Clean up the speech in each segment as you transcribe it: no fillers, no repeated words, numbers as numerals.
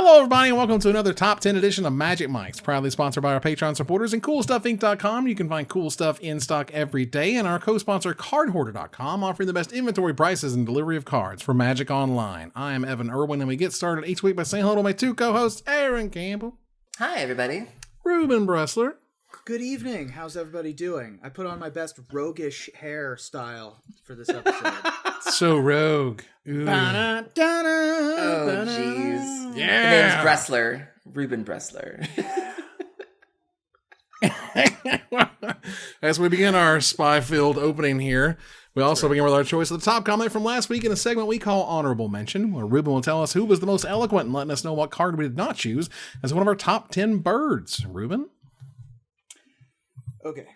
Hello, everybody, and welcome to another Top 10 edition of Magic Mics, proudly sponsored by our Patreon supporters and CoolStuffInc.com. You can find cool stuff in stock every day, and our co-sponsor, CardHoarder.com, offering the best inventory prices and delivery of cards for Magic Online. I am Evan Irwin, and we get started each week by saying hello to my two co-hosts, Aaron Campbell. Hi, everybody. Ruben Bressler. Good evening. How's everybody doing? I put on my best roguish hairstyle for this episode. So rogue. Ooh. Oh, jeez. Yeah. The name's Bressler. Ruben Bressler. As we begin our spy-filled opening here, we also begin with our choice of the top comment from last week in a segment we call Honorable Mention, where Ruben will tell us who was the most eloquent in letting us know what card we did not choose as one of our top 10 birds. Ruben? Okay.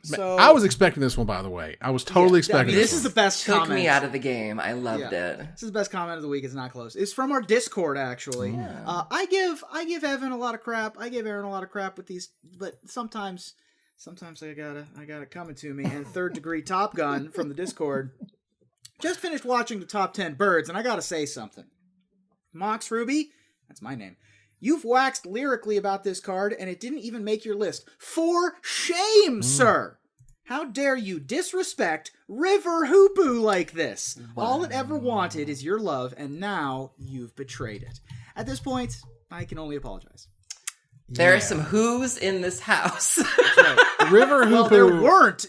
So I was expecting this one, by the way. I was totally expecting this is the best Took comment. me out of the game. I loved it. This is the best comment of the week. It's not close. It's from our Discord, actually. Yeah. I give Evan a lot of crap. I give Aaron a lot of crap with these, but sometimes I gotta coming to me. And Third Degree Top Gun from the Discord just finished watching the top 10 birds, and I gotta say something. Mox Ruby, that's my name. You've waxed lyrically about this card, and it didn't even make your list. For shame, sir! How dare you disrespect River Hoopoo like this? Wow. All it ever wanted is your love, and now you've betrayed it. At this point, I can only apologize. There are some who's in this house. That's right. River Hoopoo. Well, there weren't.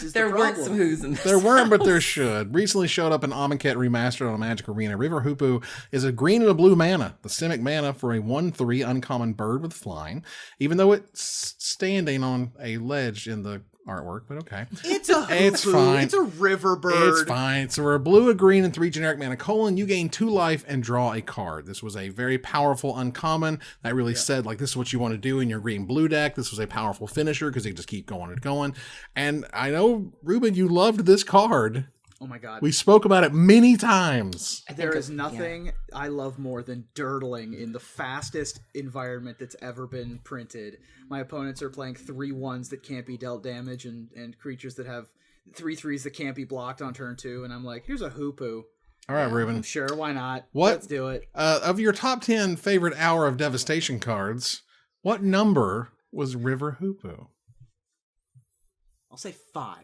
Is There the weren't problem. some who's in this There weren't, but there house. should. Recently showed up in Amonkhet Remastered on Magic Arena. River Hoopoo is a green and a blue mana, the Simic mana for a 1/3 uncommon bird with flying, even though it's standing on a ledge in the artwork, but okay. It's a Hoopoo. It's fine. It's a river bird. It's fine. So we're a blue, a green, and 3 generic mana colon. You gain 2 life and draw a card. This was a very powerful uncommon that really said, like, this is what you want to do in your green-blue deck. This was a powerful finisher because you just keep going and going. And I know, Ruben, you loved this card. Oh my god. We spoke about it many times. There is nothing I love more than dirtling in the fastest environment that's ever been printed. My opponents are playing 3/1s that can't be dealt damage and creatures that have 3/3s that can't be blocked on turn 2. And I'm like, here's a Hoopoo. All right, Ruben. Sure, why not? What? Let's do it. Of your top 10 favorite Hour of Devastation cards, what number was River Hoopoo? I'll say 5.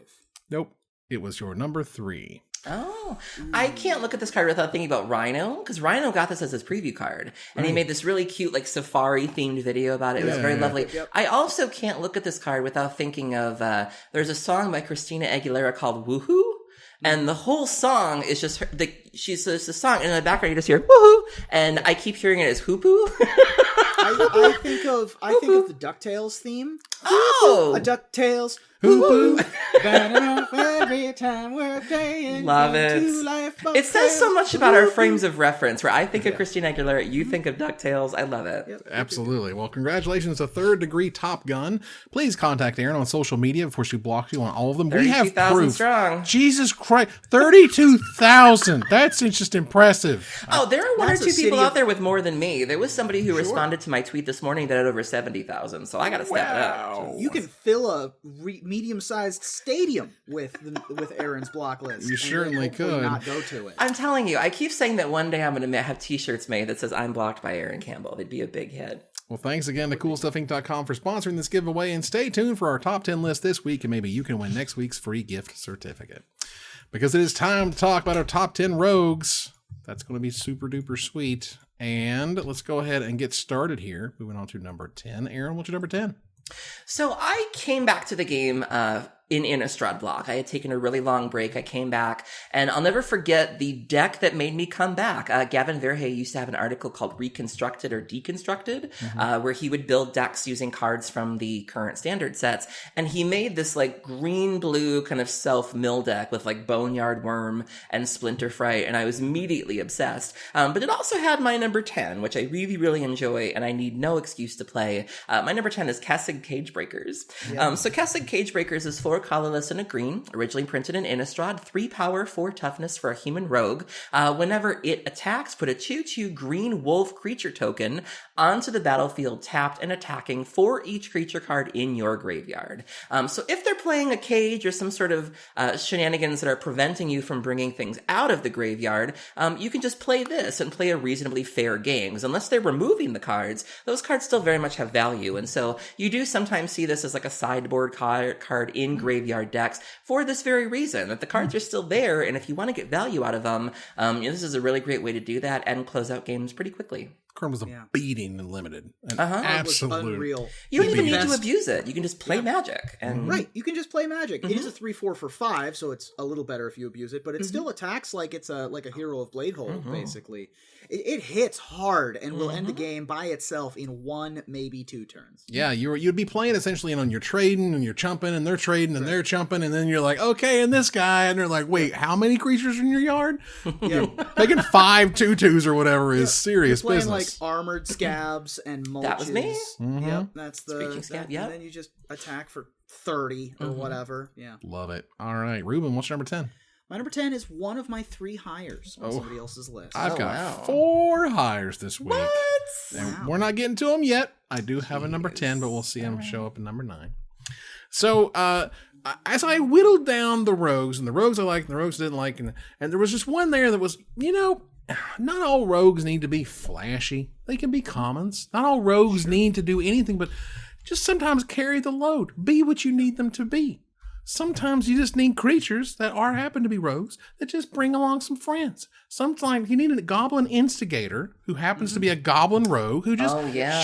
Nope. It was your number 3. Oh, I can't look at this card without thinking about Rhino, because Rhino got this as his preview card, and he made this really cute, like, safari-themed video about it. It was very lovely. Yep. I also can't look at this card without thinking of, there's a song by Christina Aguilera called Woohoo, and the whole song is just her, she's the song, and in the background you just hear woohoo, and I keep hearing it as Hoopoo. I think of the DuckTales theme. Oh! A DuckTales Hoopoo. Every time we're playing. Love it. It says so much about our frames of reference, where I think of Christina Aguilera, you think of DuckTales. I love it. Yep. Absolutely. Well, congratulations to Third Degree Top Gun. Please contact Erin on social media before she blocks you on all of them. We have 32,000 proof. strong. Jesus Christ. 32,000. That's just impressive. Oh, there are one or That's a two city people of- out there with more than me. There was somebody who responded to my tweet this morning that had over 70,000, so I gotta step it up. You can fill a medium-sized stadium with Aaron's block list. You and certainly hopefully could. Not go to it. I'm telling you, I keep saying that one day I'm going to have t-shirts made that says I'm blocked by Aaron Campbell. They'd be a big hit. Well, thanks again to CoolStuffInc.com for sponsoring this giveaway, and stay tuned for our top 10 list this week, and maybe you can win next week's free gift certificate. Because it is time to talk about our top 10 rogues. That's going to be super duper sweet. And let's go ahead and get started here. Moving on to number 10. Aaron, what's your number 10? So I came back to the game in Innistrad block. I had taken a really long break. I came back, and I'll never forget the deck that made me come back. Gavin Verhey used to have an article called Reconstructed or Deconstructed, where he would build decks using cards from the current standard sets. And he made this like green-blue kind of self-mill deck with like Boneyard Worm and Splinter Fright, and I was immediately obsessed. But it also had my number 10, which I really, really enjoy, and I need no excuse to play. My number 10 is Kessig Cagebreakers. So Kessig Cagebreakers is 4 colorless, and a green, originally printed in Innistrad, 3 power, 4 toughness for a human rogue. Whenever it attacks, put a 2/2 green wolf creature token onto the battlefield tapped and attacking for each creature card in your graveyard. So if they're playing a cage or some sort of shenanigans that are preventing you from bringing things out of the graveyard, you can just play this and play a reasonably fair game. Because unless they're removing the cards, those cards still very much have value. And so you do sometimes see this as like a sideboard card in graveyard decks for this very reason, that the cards are still there. And if you want to get value out of them, this is a really great way to do that and close out games pretty quickly. Chrome was a beating in limited. An It was absolute unreal. You don't even need to abuse it. You can just play Magic. And Right, you can just play Magic. It is a 3/4 for 5, so it's a little better if you abuse it, but it still attacks like it's a Hero of Bladehold, basically. It hits hard and will end the game by itself in 1, maybe 2 turns. Yeah, you'd be playing essentially on you're trading and you're chumping and they're trading and they're chumping and then you're like, okay, and this guy, and they're like, wait, how many creatures in your yard? Yeah. Making 5 2/2s or whatever is serious You're playing business. like Armored Scabs and Mulches. That was me. Yep, that's the Screeching Scab, yeah. And then you just attack for 30 or whatever. Yeah. Love it. All right, Ruben, what's your number 10? My number 10 is one of my 3 hires on somebody else's list. I've got wow. 4 hires this week. And Wow. we're not getting to them yet. I do have a number 10, but we'll see them show up in number 9. So, as I whittled down the rogues, and the rogues I liked and the rogues I didn't like, and there was just one there that was, not all rogues need to be flashy. They can be commons. Not all rogues need to do anything, but just sometimes carry the load. Be what you need them to be. Sometimes you just need creatures that happen to be rogues that just bring along some friends. Sometimes you need a goblin instigator who happens to be a goblin rogue who just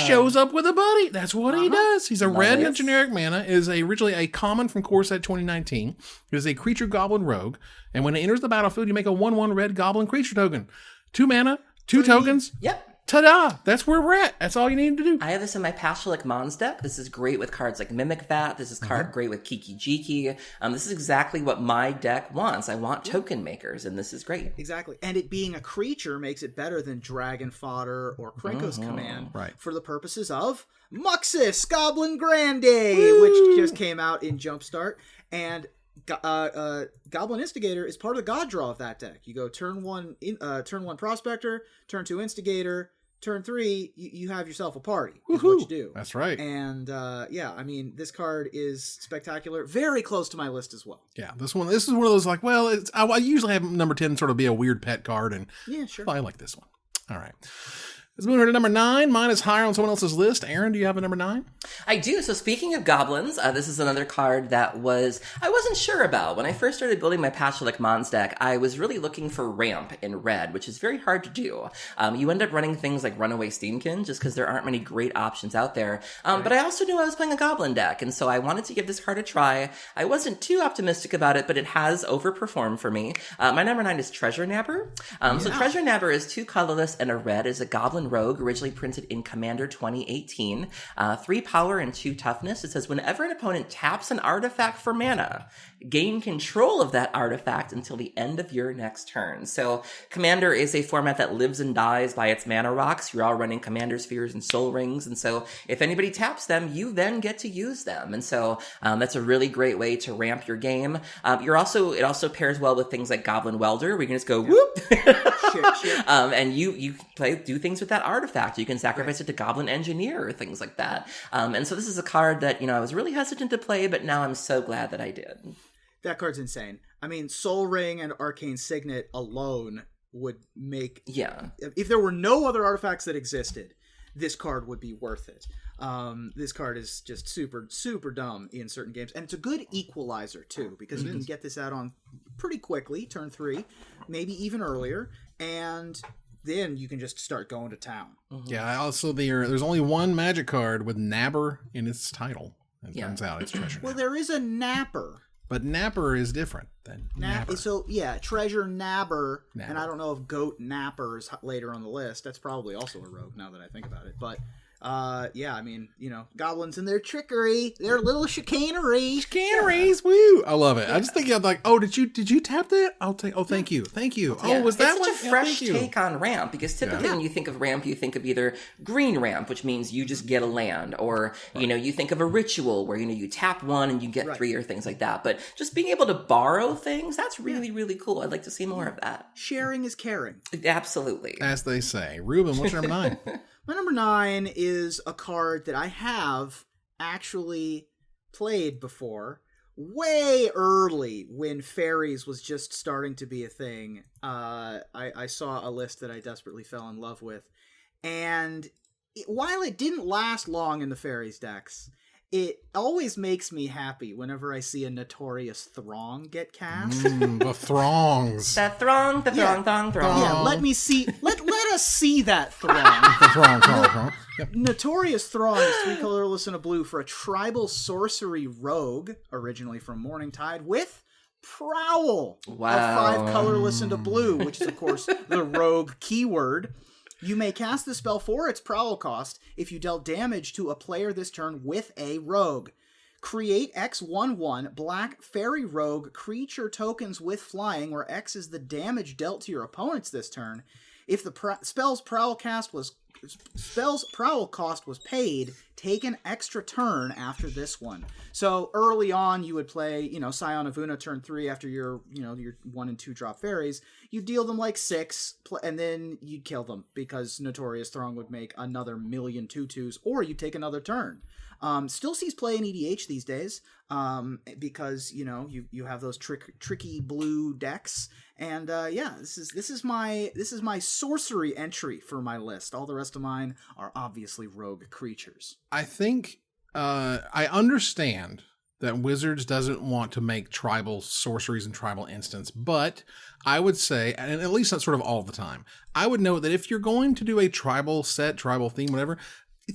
shows up with a buddy. That's what he does. He's a red and generic mana. Is originally a common from Core Set 2019. It is a creature goblin rogue. And when it enters the battlefield, you make a 1/1 red goblin creature token. 2 mana, 2 tokens. Yep. Ta-da! That's where we're at. That's all you need to do. I have this in my Pashalik Mons deck. This is great with cards like Mimic Vat. This is great with Kiki Jiki. This is exactly what my deck wants. I want token makers, and this is great. Exactly. And it being a creature makes it better than Dragon Fodder or Krenko's Command for the purposes of Muxus Goblin Grande, which just came out in Jumpstart. And Goblin Instigator is part of the God draw of that deck. You go turn 1 Prospector, turn 2 Instigator, turn 3, you have yourself a party. Is what you do. That's right. And this card is spectacular. Very close to my list as well. Yeah, this is one of those like, well, I usually have number 10 sort of be a weird pet card, and I like this one. All right. Let's move on to number 9. Mine is higher on someone else's list. Aaron, do you have a number 9? I do. So speaking of goblins, this is another card that I wasn't sure about. When I first started building my Pashalik Mons deck, I was really looking for ramp in red, which is very hard to do. You end up running things like Runaway Steamkin just because there aren't many great options out there. But I also knew I was playing a goblin deck, and so I wanted to give this card a try. I wasn't too optimistic about it, but it has overperformed for me. My number 9 is Treasure Nabber. So Treasure Nabber is 2 colorless and a red. Is a goblin rogue, originally printed in Commander 2018. 3 power and 2 toughness. It says, whenever an opponent taps an artifact for mana, gain control of that artifact until the end of your next turn. So Commander is a format that lives and dies by its mana rocks. You're all running Commander Spheres and Soul Rings, and so if anybody taps them, you then get to use them. And so that's a really great way to ramp your game. It also pairs well with things like Goblin Welder, where you can just go whoop, and you do things with that artifact. You can sacrifice it to Goblin Engineer or things like that. And so this is a card that I was really hesitant to play, but now I'm so glad that I did. That card's insane. I mean, Soul Ring and Arcane Signet alone would make... Yeah. If there were no other artifacts that existed, this card would be worth it. This card is just super, super dumb in certain games. And it's a good equalizer, too, because you can get this out on pretty quickly, turn 3, maybe even earlier, and then you can just start going to town. Yeah, also there's only one Magic card with Nabber in its title. It turns out it's Treasure Well, Nabber. there is a Napper. But Napper is different than Nabber. So, yeah, Treasure Nabber, and I don't know if Goat Napper is later on the list. That's probably also a rogue, now that I think about it. But Yeah, I mean, goblins and their trickery, their little chicanery. Chicaneries, woo! I love it. I just think I'm like, oh, did you tap that? I'll take. Oh, thank you. Oh, was that it's one? such a fresh Yeah, take on ramp, because typically when you think of ramp, you think of either green ramp, which means you just get a land, or you think of a ritual where you tap one and you get 3 or things like that. But just being able to borrow things, that's really really cool. I'd like to see more of that. Sharing is caring. Absolutely, as they say. Ruben, what's your number 9? My number 9 is a card that I have actually played before, way early when fairies was just starting to be a thing. I saw a list that I desperately fell in love with, and while it didn't last long in the fairies decks, it always makes me happy whenever I see a notorious throng get cast. The throngs. That throng. Yeah, let us see that throng. The throng. Yep. Notorious Throng is 3 colorless and a blue for a tribal sorcery rogue, originally from Morningtide, with Prowl. Wow. Of 5 colorless and a blue, which is, of course, the rogue keyword. You may cast the spell for its Prowl cost if you dealt damage to a player this turn with a rogue. Create X11 black fairy rogue creature tokens with flying, where X is the damage dealt to your opponents this turn. If the spell's Prowl cost was paid, take an extra turn after this one. So early on, you would play, Scion of Una turn 3 after your 1 and 2 drop fairies. You deal them like 6, and then you'd kill them because Notorious Throng would make another million 2/2s, or you take another turn. Still sees play in EDH these days, because you have those tricky blue decks, and this is my sorcery entry for my list. All the rest of mine are obviously rogue creatures. I think I understand that Wizards doesn't want to make tribal sorceries and tribal instants, but I would say, and at least not sort of all the time, I would note that if you're going to do a tribal set, tribal theme, whatever,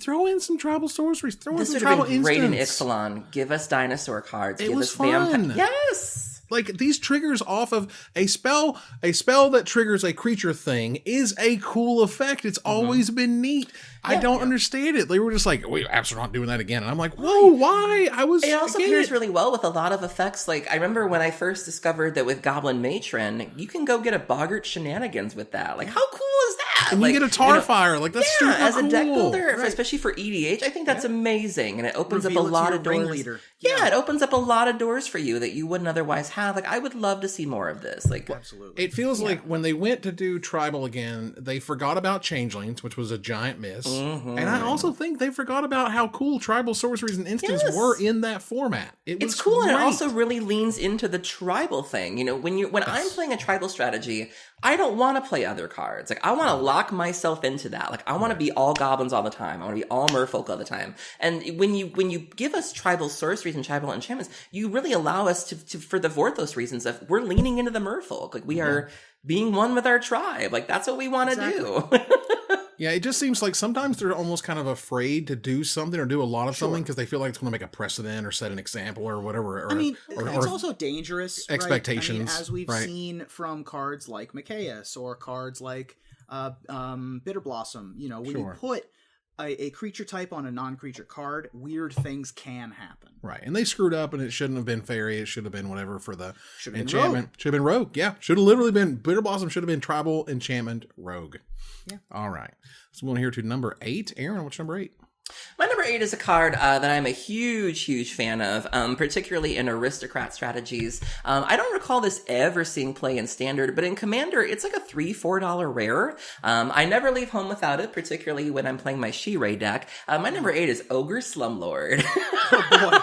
throw in some tribal sorceries. Throw in some tribal instants. This would have been great in Ixalan. Give us dinosaur cards. It Give was us fun. Yes. Like, these triggers off of a spell that triggers a creature thing is a cool effect. It's always been neat. I don't understand it. They were just like, wait, apps are not doing that again. And I'm like, whoa, why? It also pairs really well with a lot of effects. Like, I remember when I first discovered that with Goblin Matron, you can go get a Boggart Shenanigans with that. Like, how cool is that? And you get a tar fire. Like, that's super cool. As a deck builder, especially for EDH, I think that's amazing. And it opens up a lot of doors. Yeah, it opens up a lot of doors for you that you wouldn't otherwise have. Like, I would love to see more of this. Like, absolutely. It feels like when they went to do tribal again, they forgot about changelings, which was a giant miss. And I also think they forgot about how cool tribal sorceries and instants were in that format. It's cool, great. and it also really leans into the tribal thing. When I'm playing a tribal strategy, I don't want to play other cards. Like, I want to lock myself into that. Like, I want to be all goblins all the time. I want to be all merfolk all the time. And when you give us tribal sorceries and tribal enchantments, you really allow us to for the Vorthos reasons of we're leaning into the merfolk. Like, we are being one with our tribe. Like, that's what we want to do. Yeah, it just seems like sometimes they're almost kind of afraid to do something or do a lot of something because they feel like it's going to make a precedent or set an example or whatever. It's also dangerous. Expectations. Right? As we've seen from cards like Mikaeus or cards like Bitter Blossom. When you put a creature type on a non-creature card, weird things can happen. Right, and they screwed up, and it shouldn't have been fairy. It should have been whatever for the enchantment. Should have been rogue. Yeah, should have literally been Bitter Blossom. Should have been tribal enchantment rogue. Yeah. All right. So we're going here to number 8. Aaron, what's number 8? My number 8 is a card that I'm a huge fan of, particularly in aristocrat strategies. I don't recall this ever seeing play in Standard, but in Commander, it's like a $3-4 rare. I never leave home without it, particularly when I'm playing my She-Ray deck. My number 8 is Ogre Slumlord. Oh, boy.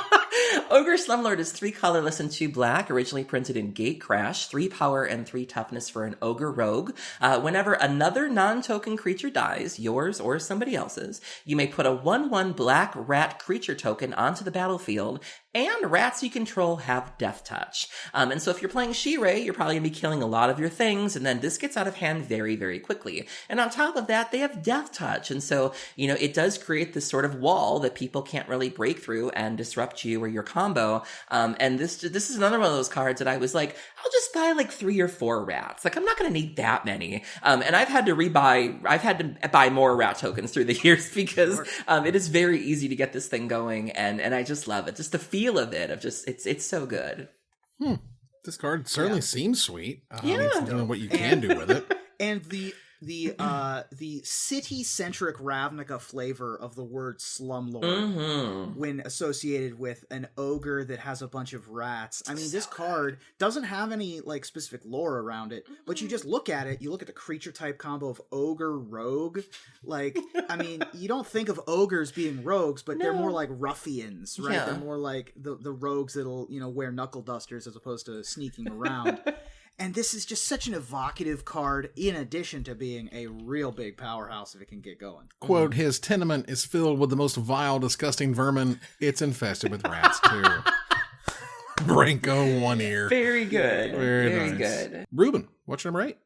Ogre Slumlord is 3 colorless and 2 black, originally printed in Gatecrash, 3 power and 3 toughness for an Ogre Rogue. Whenever another non-token creature dies, yours or somebody else's, you may put a 1/1 black rat creature token onto the battlefield, And rats you control have Death Touch. And so if you're playing Shirei, you're probably going to be killing a lot of your things, and then this gets out of hand very, very quickly. And on top of that, they have Death Touch. And so, it does create this sort of wall that people can't really break through and disrupt you or your combo. And this is another one of those cards that I was like, I'll just buy like 3 or 4 rats. Like, I'm not going to need that many. And I've had to buy more rat tokens through the years because it is very easy to get this thing going. And I just love it. Just the feel of it, it's so good. This card certainly seems sweet. Yeah. I don't know what you can do with it. And the city-centric Ravnica flavor of the word slumlord when associated with an ogre that has a bunch of rats. I mean, this card doesn't have any like specific lore around it, but you just look at it, you look at the creature type combo of ogre rogue. Like, I mean, you don't think of ogres being rogues, but they're more like ruffians, right? Yeah. They're more like the rogues that'll, wear knuckle dusters as opposed to sneaking around. And this is just such an evocative card, in addition to being a real big powerhouse if it can get going. Quote, his tenement is filled with the most vile, disgusting vermin. It's infested with rats, too. Branko one ear. Very good. Very nice. good. Ruben, what's your number 8?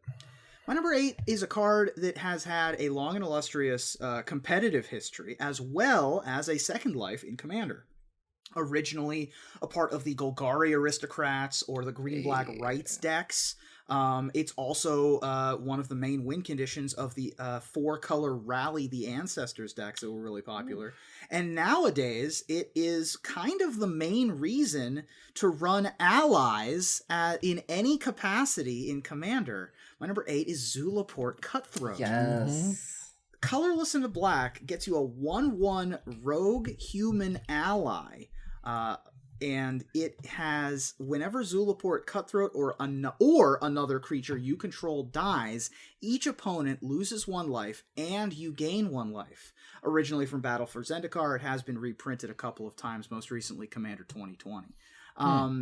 My number 8 is a card that has had a long and illustrious competitive history, as well as a second life in Commander. Originally a part of the Golgari Aristocrats or the Green-Black Rights decks. It's also one of the main win conditions of the 4-color Rally the Ancestors decks that were really popular. And nowadays, it is kind of the main reason to run allies in any capacity in Commander. My number 8 is Zulaport Cutthroat. Yes. Colorless into black gets you a 1/1 rogue human ally. And it has, whenever Zulaport Cutthroat or another creature you control dies, each opponent loses 1 life and you gain 1 life. Originally from Battle for Zendikar, it has been reprinted a couple of times, most recently Commander 2020.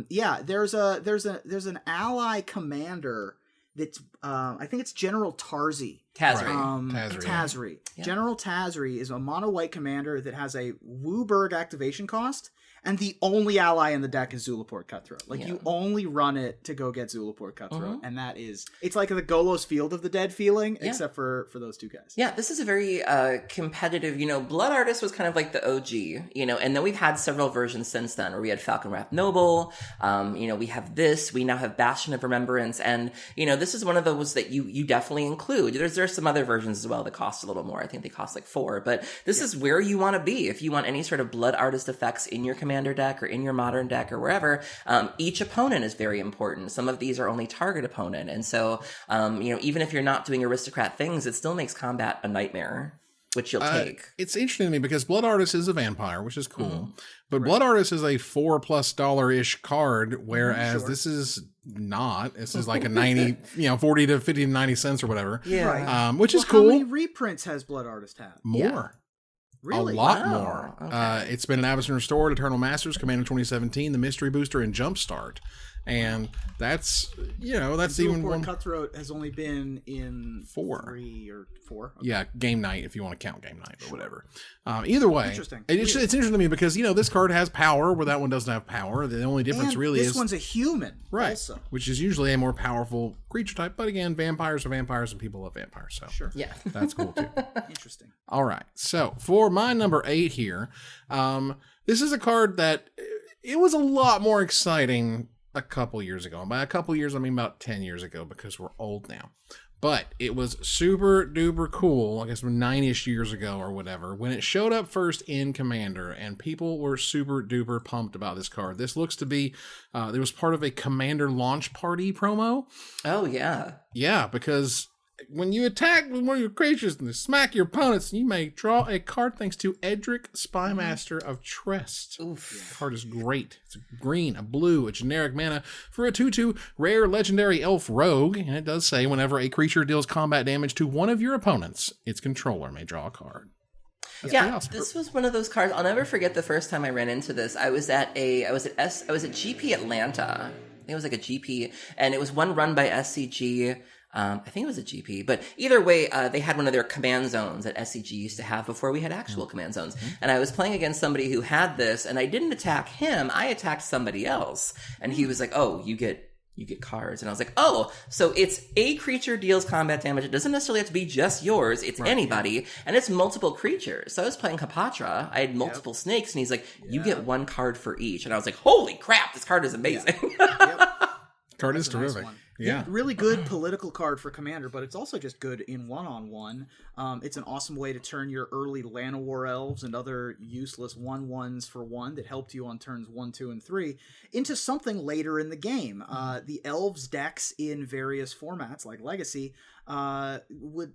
There's an ally commander that's I think it's General Tarzi. Tazri. Tazri. Yeah. General Tazri is a mono white commander that has a Wooburg activation cost, and the only ally in the deck is Zulaport Cutthroat. Like, you only run it to go get Zulaport Cutthroat, and that is... It's like the Golos Field of the Dead feeling, except for those 2 guys. Yeah, this is a very competitive... Blood Artist was kind of like the OG, and then we've had several versions since then, where we had Falconwrath Noble, we have this, we now have Bastion of Remembrance, and, this is one of those that you definitely include. There's some other versions as well that cost a little more. I think they cost like 4, but this is where you want to be. If you want any sort of Blood Artist effects in your Commander deck or in your Modern deck or wherever, each opponent is very important. Some of these are only target opponent. And so, even if you're not doing aristocrat things, it still makes combat a nightmare, which you'll take. It's interesting to me because Blood Artist is a vampire, which is cool. But Blood Artist is a $4+ card, whereas this is not. This is like a 90, 40 to 50 to 90 cents or whatever. Yeah. Right. Which is cool. How many reprints has Blood Artist had? More. Yeah. Really? A lot Wow. more. Okay. It's been an Avacyn Restored, Eternal Masters, Commander 2017, the Mystery Booster, and Jumpstart. And that's even one. Cutthroat has only been in 4. 3 or 4. Okay. Yeah, Game Night, if you want to count Game Night, but whatever. Either way, Interesting. It's interesting to me because, this card has power where that one doesn't have power. The only difference And really is... this one's a human, right, also. which is usually a more powerful creature type. But again, vampires are vampires and people love vampires. So Sure. Yeah. that's cool too. Interesting. All right. So for my number 8 here, this is a card that it was a lot more exciting a couple years ago. And by a couple years, I mean about 10 years ago because we're old now. But it was super duper cool, I guess 9-ish years ago or whatever, when it showed up first in Commander, and people were super duper pumped about this card. This looks to be, it was part of a Commander launch party promo. Oh, yeah. Yeah, because when you attack with one of your creatures and smack your opponents, you may draw a card thanks to Edric, Spymaster of Trestheart. Oof. The card is great. It's a green, a blue, a generic mana for a 2/2 rare legendary elf rogue, and it does say whenever a creature deals combat damage to one of your opponents, its controller may draw a card. That's pretty awesome. This was one of those cards. I'll never forget the first time I ran into this. I was at GP Atlanta. I think it was like a GP, and it was one run by SCG. I think it was a GP, but either way, they had one of their command zones that SCG used to have before we had actual command zones. And I was playing against somebody who had this, and I didn't attack him. I attacked somebody else. And he was like, oh, you get cards. And I was like, oh, so it's a creature deals combat damage. It doesn't necessarily have to be just yours. It's anybody. And it's multiple creatures. So I was playing Hapatra. I had multiple snakes, and he's like, you get one card for each. And I was like, holy crap, this card is amazing. Card is terrific. Nice yeah. Really good political card for Commander, but it's also just good in one-on-one. It's an awesome way to turn your early Llanowar elves and other useless 1/1s for 1 that helped you on turns 1, 2, and 3 into something later in the game. The elves decks in various formats like Legacy would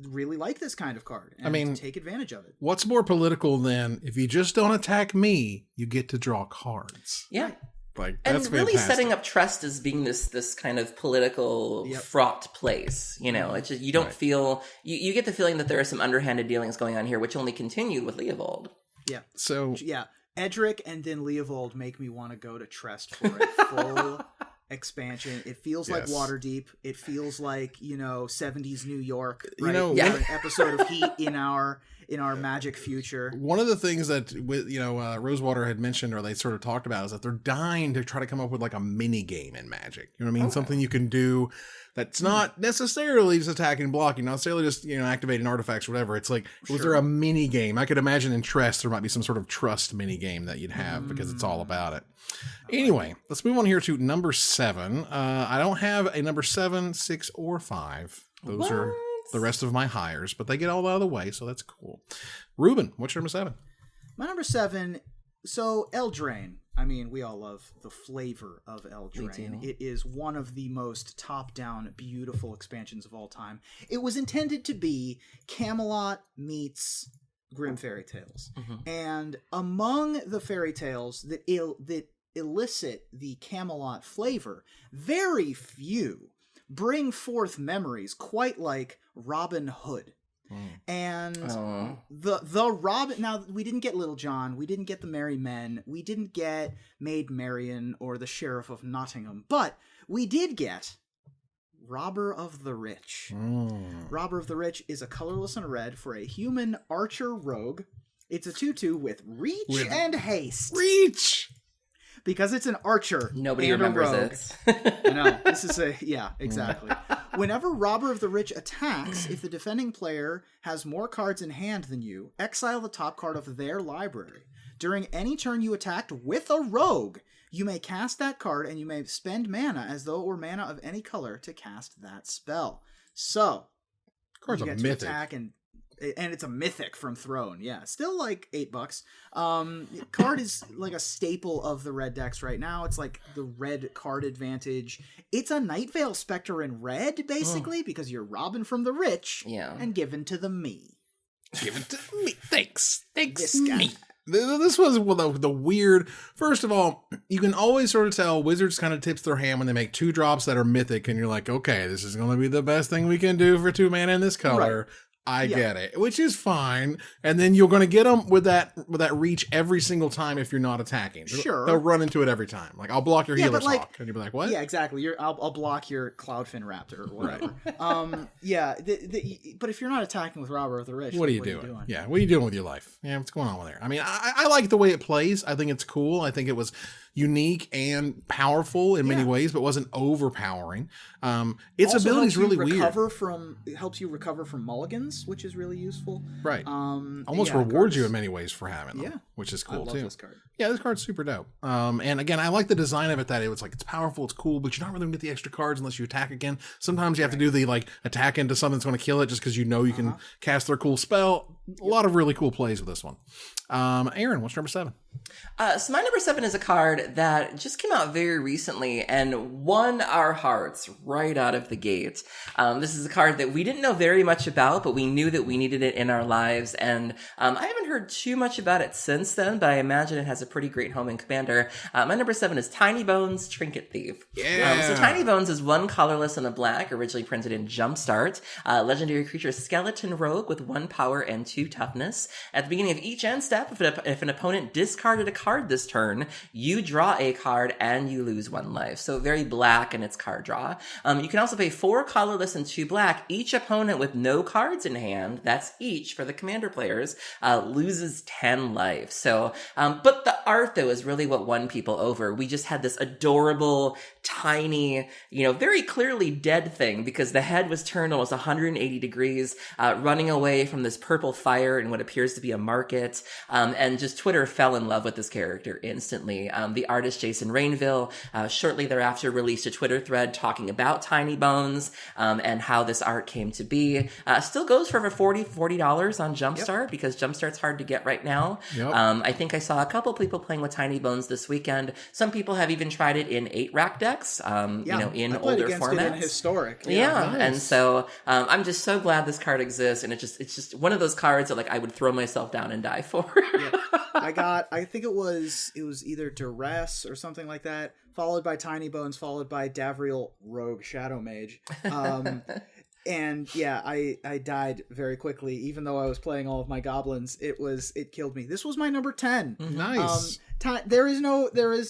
really like this kind of card and take advantage of it. What's more political than if you just don't attack me, you get to draw cards? Yeah. Like, and that's really fantastic. setting up Trust as being this kind of political fraught place. You know, it's just, you don't feel, you get the feeling that there are some underhanded dealings going on here, which only continued with Leovold. Yeah. So Edric and then Leovold make me want to go to Trest for a full expansion. It feels like Waterdeep. It feels like, 70s New York. Right? An episode of Heat in our Magic future. One of the things that Rosewater had mentioned, or they sort of talked about, is that they're dying to try to come up with like a mini game in Magic. You know what I mean? Something you can do that's not necessarily just attacking and blocking, not necessarily just activating artifacts or whatever. It's like, was there a mini game? I could imagine in Trust there might be some sort of Trust mini game that you'd have because it's all about it. Anyway, let's move on here to number 7. I don't have a number 7, 6, or 5. Those are the rest of my hires, but they get all out of the way, so that's cool. Ruben, what's your number 7? My number 7, so Eldraine. I mean, we all love the flavor of Eldraine. It is one of the most top-down, beautiful expansions of all time. It was intended to be Camelot meets Grimm fairy tales. And among the fairy tales that elicit the Camelot flavor, very few bring forth memories quite like Robin Hood. And the Robin, now we didn't get Little John, we didn't get the Merry Men, we didn't get Maid Marian or the Sheriff of Nottingham, but we did get Robber of the Rich. Robber of the Rich is a colorless and a red for a human archer rogue. It's a 2/2 with reach and haste. Reach! Because it's an archer. Nobody remembers this. No, this is exactly. Whenever Robber of the Rich attacks, if the defending player has more cards in hand than you, exile the top card of their library. During any turn you attacked with a rogue, you may cast that card and you may spend mana as though it were mana of any color to cast that spell. So, cards you are get to mythic. attack and it's a mythic from Throne. Yeah, still like $8. Card is like a staple of the red decks right now. It's like the red card advantage. It's a Night Veil Spectre in red, basically, because you're robbing from the rich and given to the me. Given to me. Thanks. This guy. This was the weird. First of all, you can always sort of tell Wizards kind of tips their hand when they make 2 drops that are mythic, and you're like, okay, this is going to be the best thing we can do for 2 mana in this color. Right. I get it, which is fine. And then you're going to get them with that reach every single time if you're not attacking. Sure. They'll run into it every time. Like, I'll block your Healer's Hawk. And you'll be like, what? Yeah, exactly. I'll block your Cloudfin Raptor or whatever. But if you're not attacking with Robber of the Rich, what are you doing? Yeah, what are you doing with your life? Yeah, what's going on with there? I mean, I like the way it plays. I think it's cool. I think it was unique and powerful in many ways, but wasn't overpowering. Its ability is really weird. It helps you recover from mulligans, which is really useful. Right. Almost rewards you in many ways for having them, which is cool too. This card. Yeah, this card's super dope. And again, I like the design of it, that it's powerful, it's cool, but you're not really gonna get the extra cards unless you attack again. Sometimes you have to do the attack into something that's gonna kill it just because you can cast their cool spell. A lot of really cool plays with this one. Aaron, what's number 7? So my number 7 is a card that just came out very recently and won our hearts right out of the gate. This is a card that we didn't know very much about, but we knew that we needed it in our lives. And I haven't heard too much about it since then, but I imagine it has a pretty great home in Commander. My number 7 is Tiny Bones, Trinket Thief. Yeah. So Tiny Bones is 1 colorless and a black, originally printed in Jumpstart. Legendary creature Skeleton Rogue with 1 power and 2 toughness. At the beginning of each end step, if an opponent discarded a card this turn, you draw a card and you lose 1 life. So very black in its card draw. You can also pay 4 colorless and 2 black. Each opponent with no cards in hand, that's each for the Commander players, loses 10 life. So, but the art though is really what won people over. We just had this adorable, tiny, very clearly dead thing because the head was turned almost 180 degrees, running away from this purple fire in what appears to be a market. And just Twitter fell in love with this character instantly. The artist Jason Rainville, shortly thereafter released a Twitter thread talking about Tiny Bones, and how this art came to be. Still goes for over $40 on Jumpstart because Jumpstart's hard to get right now. Yep. I think I saw a couple people playing with Tiny Bones this weekend. Some people have even tried it in 8-rack decks, in I played older against formats. it in historic. Yeah, nice. and so I'm just so glad this card exists, and it's just one of those cards that like I would throw myself down and die for. Yeah. I think it was either Duress or something like that, followed by Tiny Bones, followed by Davriel Rogue Shadow Mage. And yeah, I died very quickly, even though I was playing all of my goblins. It killed me. This was my number 10. Nice. There is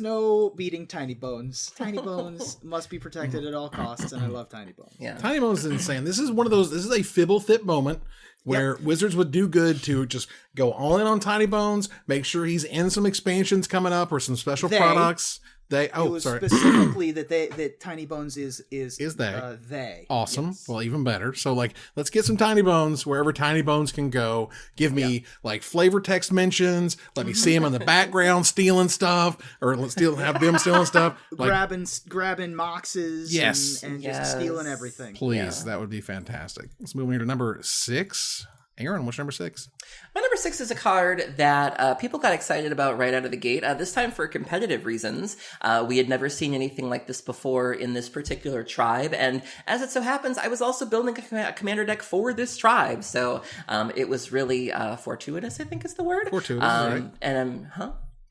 no beating Tiny Bones. Tiny Bones must be protected at all costs, and I love Tiny Bones. Yeah. Tiny Bones is insane. This is a Fibble Thip moment where Wizards would do good to just go all in on Tiny Bones, make sure he's in some expansions coming up or some special products. It was specifically that Tiny Bones is they. they. Awesome. Yes. Well, even better. So let's get some Tiny Bones wherever Tiny Bones can go. Give me flavor text mentions. Let me see him in the background stealing stuff, or have them stealing stuff. Grabbing moxes. Yes. And just stealing everything. Please, that would be fantastic. Let's move on here to number 6. Aaron, what's number 6? My number 6 is a card that people got excited about right out of the gate. This time for competitive reasons. We had never seen anything like this before in this particular tribe. And as it so happens, I was also building a commander deck for this tribe. So it was really fortuitous, I think is the word. Fortuitous, right. And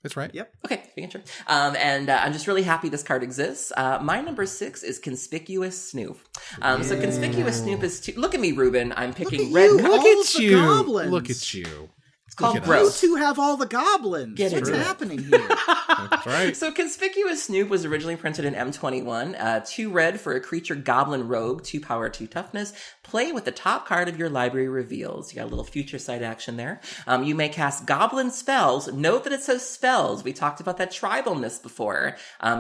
That's right. Yep. Okay, making sure. And I'm just really happy this card exists. My number 6 is Conspicuous Snoop. So Conspicuous Snoop is... Look at me, Ruben. I'm picking red... Look at you. Goblins. Look at you. It's called You Gross. two have all the goblins. What's happening here? That's right. So Conspicuous Snoop was originally printed in M21. 2 red for a creature Goblin Rogue, 2 power, 2 toughness. Play with the top card of your library reveals. You got a little future sight action there. You may cast Goblin spells. Note that it says spells. We talked about that tribalness before.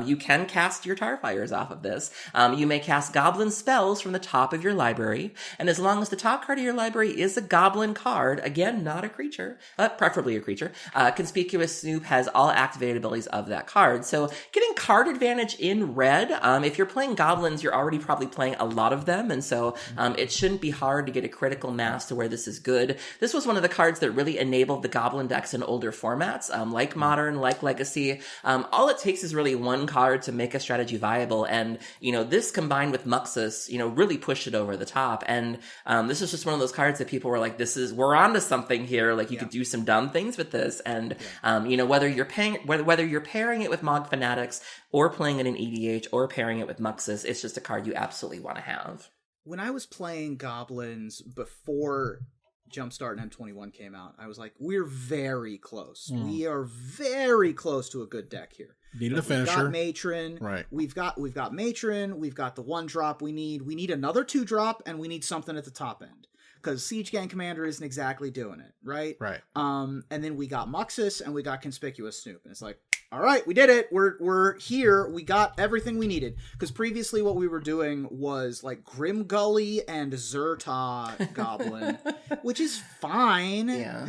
You can cast your Tarfires off of this. You may cast Goblin spells from the top of your library. And as long as the top card of your library is a Goblin card, again, not a creature, preferably a creature, Conspicuous Snoop has all activated abilities of that card. So getting card advantage in red, if you're playing Goblins, you're already probably playing a lot of them. And so it shouldn't be hard to get a critical mass to where this is good. This was one of the cards that really enabled the Goblin decks in older formats, like Modern, like Legacy. All it takes is really one card to make a strategy viable. And, this combined with Muxus, really pushed it over the top. And this is just one of those cards that people were like, we're onto something here. Like, you could do some dumb things with this. And, whether you're pairing it with Mog Fanatics or playing it in EDH or pairing it with Muxus, it's just a card you absolutely want to have. When I was playing Goblins before Jumpstart and M21 came out, I was like, we're very close. We are very close to a good deck here. Needed a finisher. We've got Matron. Right. We've got Matron. We've got the 1-drop we need. We need another 2-drop, and we need something at the top end. Because Siege Gang Commander isn't exactly doing it, right? Right. And then we got Muxus, and we got Conspicuous Snoop. And it's like, all right, we did it. We're here. We got everything we needed. Because previously what we were doing was like Grim Gully and Zerta Goblin, which is fine. Yeah.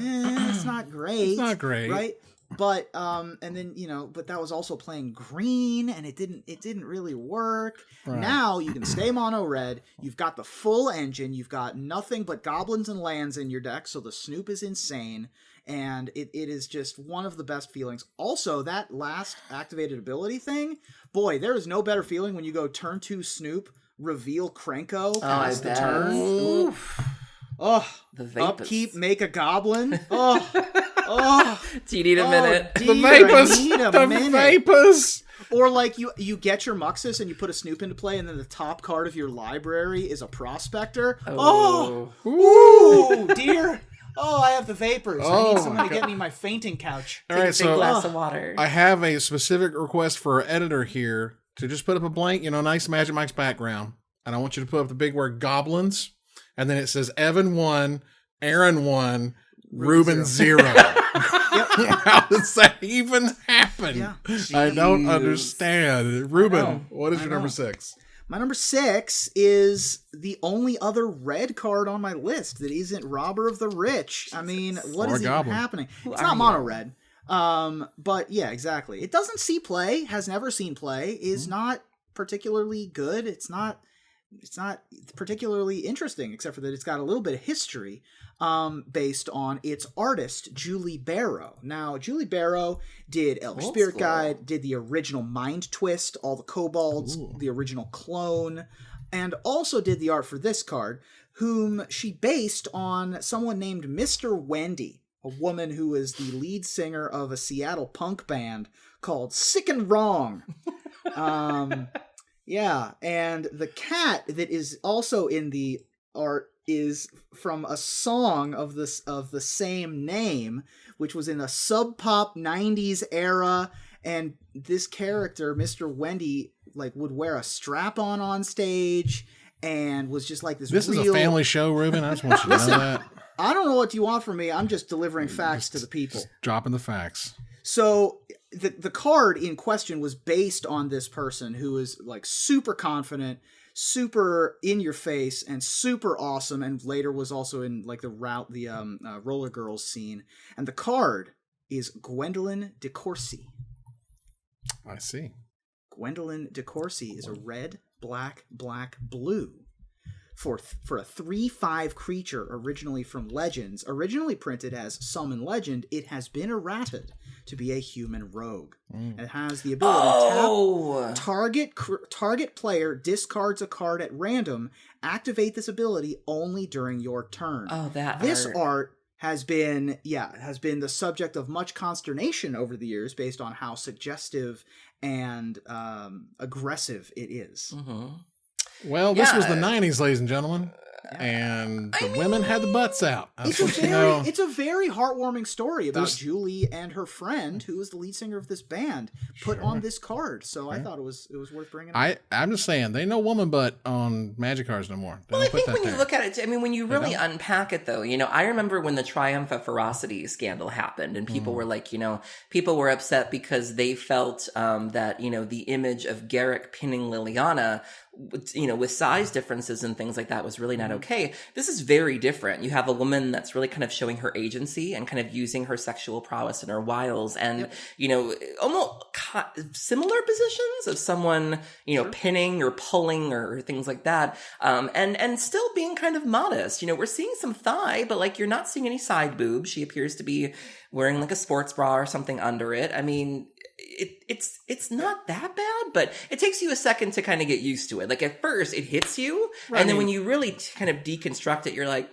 It's not great. It's not great. Right? But and then but that was also playing green, and it didn't really work. Right. Now you can stay mono red. You've got the full engine. You've got nothing but goblins and lands in your deck, so the Snoop is insane, and it is just one of the best feelings. Also, that last activated ability thing, boy, there is no better feeling when you go turn 2 Snoop, reveal Krenko past the turn. Oof. Oh, The vapors. upkeep, make a goblin. Oh. Oh, Do you need a minute? dear, The vapors. I need a The minute. vapors. Or like you get your Muxus and you put a Snoop into play, and then the top card of your library is a prospector. Oh, ooh, dear. Oh, I have the vapors. I need someone to get me my fainting couch. All right, Big so glass of water. I have a specific request for our editor here to just put up a blank, nice Magic Mike's background. And I want you to put up the big word goblins. And then it says Evan 1, Aaron 1, Ruben 0. How does that even happen? Yeah. I don't understand. Ruben, what is your number 6? My number 6 is the only other red card on my list that isn't Robber of the Rich. I mean, what is even happening? It's not mono red. But yeah, exactly. It doesn't see play, has never seen play, is not particularly good. It's not particularly interesting, except for that it's got a little bit of history based on its artist, Julie Barrow. Now, Julie Barrow did Elder Spirit Guide, did the original Mind Twist, all the kobolds, the original clone, and also did the art for this card, whom she based on someone named Mr. Wendy, a woman who is the lead singer of a Seattle punk band called Sick and Wrong. Yeah, and the cat that is also in the art is from a song of the same name, which was in a sub-pop 90s era, and this character, Mr. Wendy, would wear a strap-on stage, and was just like this This is a family show, Ruben. I just want you to know that. I don't know what you want from me. I'm just delivering facts to the people. Dropping the facts. So the card in question was based on this person who is super confident, super in your face, and super awesome, and later was also in the Roller Girls scene. And the card is Gwendolyn de Courcy. I see. Gwendolyn de Courcy is a red, black, blue. For a 3/5 creature originally from Legends, originally printed as Summon Legend, it has been errated to be a human rogue. And it has the ability to tap target player discards a card at random, activate this ability only during your turn. Oh, this art has been the subject of much consternation over the years based on how suggestive and aggressive it is. Mm-hmm. Well, this was the 90s, ladies and gentlemen, and the women had the butts out. It's a very heartwarming story about Julie and her friend, who is the lead singer of this band, put on this card. So I thought it was worth bringing up. I'm just saying, they ain't no woman butt on Magic cards no more. Well, I think when you look at it, when you really unpack it, though, I remember when the Triumph of Ferocity scandal happened, and people were people were upset because they felt that, the image of Garrick pinning Liliana, with size differences and things like that was really not okay. This is very different. You have a woman that's really kind of showing her agency and kind of using her sexual prowess and her wiles and, almost similar positions of someone, pinning or pulling or things like that. And still being kind of modest. We're seeing some thigh, but you're not seeing any side boob. She appears to be wearing a sports bra or something under it. I mean, it's not that bad, but it takes you a second to kind of get used to it. At first it hits you, right. And then when you really kind of deconstruct it, you're like,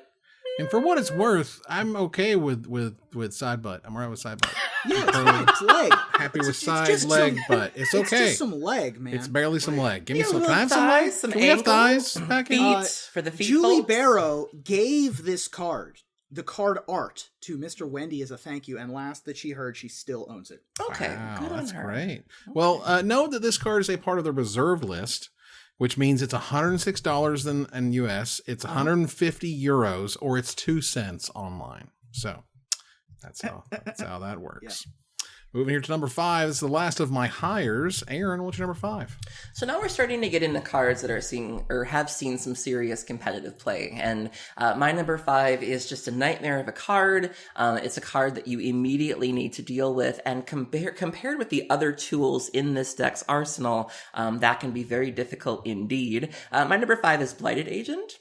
and for what it's worth, I'm okay with side butt. I'm alright with side butt. Yeah, it's leg. Happy with side leg, but it's okay. It's just some leg, man. It's barely some leg. Give me some. Can I have some legs? Some Can we have thighs back in? Feet for the feet. Julie folks? Barrow gave this card, the card art, to Mr. Wendy as a thank you, and last that she heard, she still owns it. Okay, wow, good on that's her. Great. Well, know that this card is a part of the reserve list, which means it's $106 in US, it's 150 euros, or it's 2 cents online. So that's how that works. Yeah. Moving here to number 5, this is the last of my hires. Aaron, what's your number 5? So now we're starting to get into cards that are seeing or have seen some serious competitive play. And my number 5 is just a nightmare of a card. It's a card that you immediately need to deal with. And compared with the other tools in this deck's arsenal, that can be very difficult indeed. My number 5 is Blighted Agent.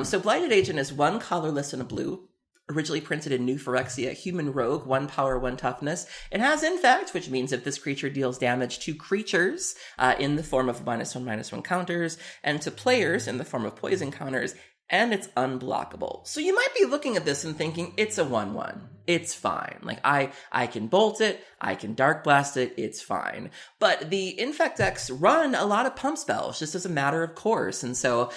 So Blighted Agent is 1 colorless and a blue. Originally printed in New Phyrexia, human rogue, 1 power, 1 toughness. It has infect, which means if this creature deals damage to creatures in the form of -1/-1 counters, and to players in the form of poison counters, and it's unblockable. So you might be looking at this and thinking, it's a 1/1. it's fine. Like I can bolt it, I can dark blast it, it's fine. But the infect decks run a lot of pump spells just as a matter of course. And so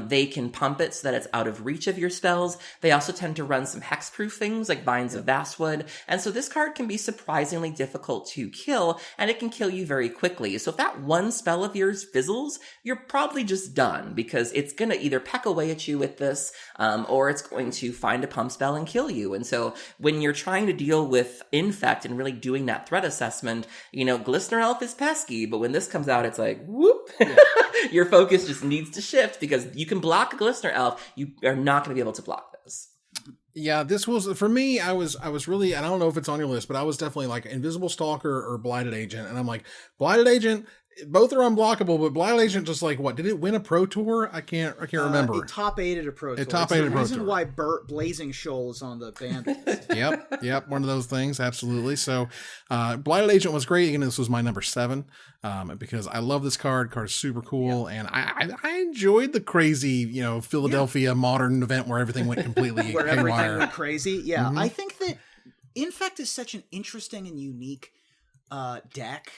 they can pump it so that it's out of reach of your spells. They also tend to run some hexproof things like Vines of Vastwood. And so this card can be surprisingly difficult to kill, and it can kill you very quickly. So if that one spell of yours fizzles, you're probably just done, because it's going to either peck away at you with this, or it's going to find a pump spell and kill you. And so when you're trying to deal with infect and really doing that threat assessment, Glistener Elf is pesky, but when this comes out, it's like, whoop, your focus just needs to shift, because you can block a Glistener Elf. You are not going to be able to block this. Yeah, this was, for me, I was really, I don't know if it's on your list, but I was definitely like Invisible Stalker or Blighted Agent. And I'm like, Blighted Agent, both are unblockable, but Blighted Agent just like, what, did it win a Pro Tour? I can't remember. It top-8 a Pro Tour. It top-8 a Pro Tour. The reason why Blazing Shoal is on the band list. Yep, one of those things, absolutely. So, Blighted Agent was great. Again, this was my number 7, because I love this card. Card is super cool, and I enjoyed the crazy, Philadelphia modern event where everything went completely where haywire. everything went crazy. Yeah, Mm-hmm. I think that Infect is such an interesting and unique deck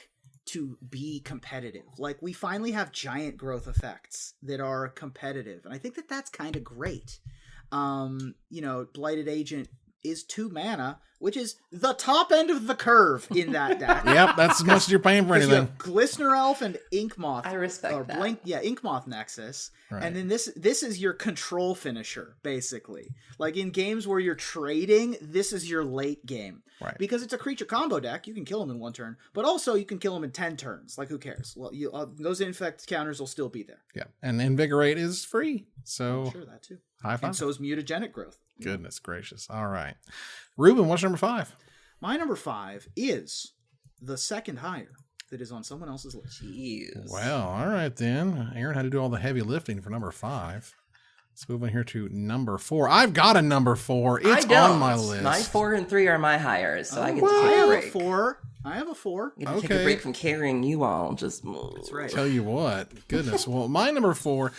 to be competitive. Like, we finally have giant growth effects that are competitive, and I think that that's kind of great. Blighted Agent is 2 mana, which is the top end of the curve in that deck. Yep, that's as much as you're paying for anything. Glistener Elf and Ink Moth. I respect that. Ink Moth Nexus. Right. And then this is your control finisher, basically. Like, in games where you're trading, this is your late game. Right. Because it's a creature combo deck, you can kill him in 1 turn, but also you can kill him in 10 turns. Like, who cares? Well, those infect counters will still be there. Yeah, and Invigorate is free, so Sure, that too. high five. And so is Mutagenic Growth. Goodness gracious. All right. Ruben, what's number 5? My number 5 is the second higher that is on someone else's list. Jeez. Well, all right then. Aaron had to do all the heavy lifting for number 5. Let's move on here to number 4. I've got a number 4. It's on my list. My 4 and 3 are my hires, so I get to I take a have break. a 4. I have a 4. I get to take a break from carrying you all. Just That's right. Tell you what. Goodness. Well, my number 4,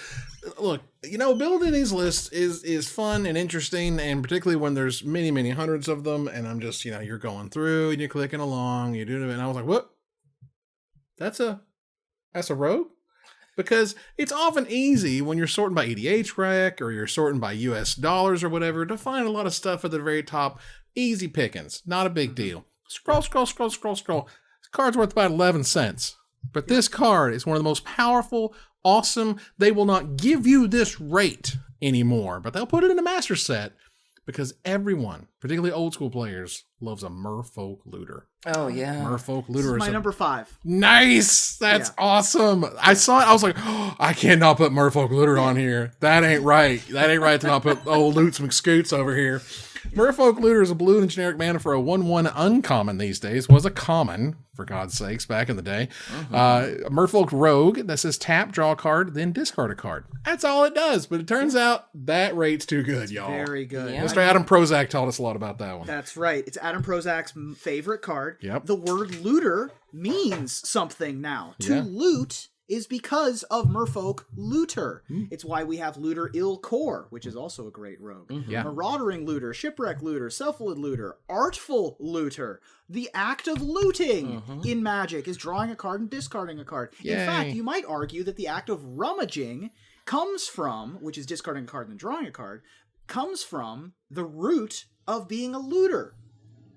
look, building these lists is fun and interesting, and particularly when there's many, many hundreds of them, and I'm just, you're going through and you're clicking along, you're doing it, and I was like, what? That's a rogue? Because it's often easy when you're sorting by EDH rec or you're sorting by US dollars or whatever to find a lot of stuff at the very top. Easy pickings. Not a big deal. Scroll. This card's worth about 11 cents. But this card is one of the most powerful, awesome. They will not give you this rate anymore, but they'll put it in a master set because everyone, particularly old school players, loves a merfolk looter. Oh, yeah. Merfolk looter This is my number 5. Nice. That's awesome. I saw it. I was like, oh, I cannot put merfolk looter on here. That ain't right. That ain't right to not put old Loots McScoots over here. Merfolk Looter is a blue and generic mana for a 1/1 uncommon these days. Was a common, for God's sakes, back in the day. Merfolk Rogue that says tap, draw a card, then discard a card. That's all it does. But it turns out that rate's too good, y'all. Very good. Yeah. Mr. Adam Prozac taught us a lot about that one. That's right. It's Adam Prozac's favorite card. Yep. The word looter means something now. To Yeah. loot is because of Merfolk Looter. It's why we have Looter Il-Kor, which is also a great rogue. Yeah. Maraudering Looter, Shipwreck Looter, Self-Willed Looter, Artful Looter. The act of looting in Magic is drawing a card and discarding a card. Yay. In fact, you might argue that the act of rummaging comes from, which is discarding a card and then drawing a card, comes from the root of being a looter.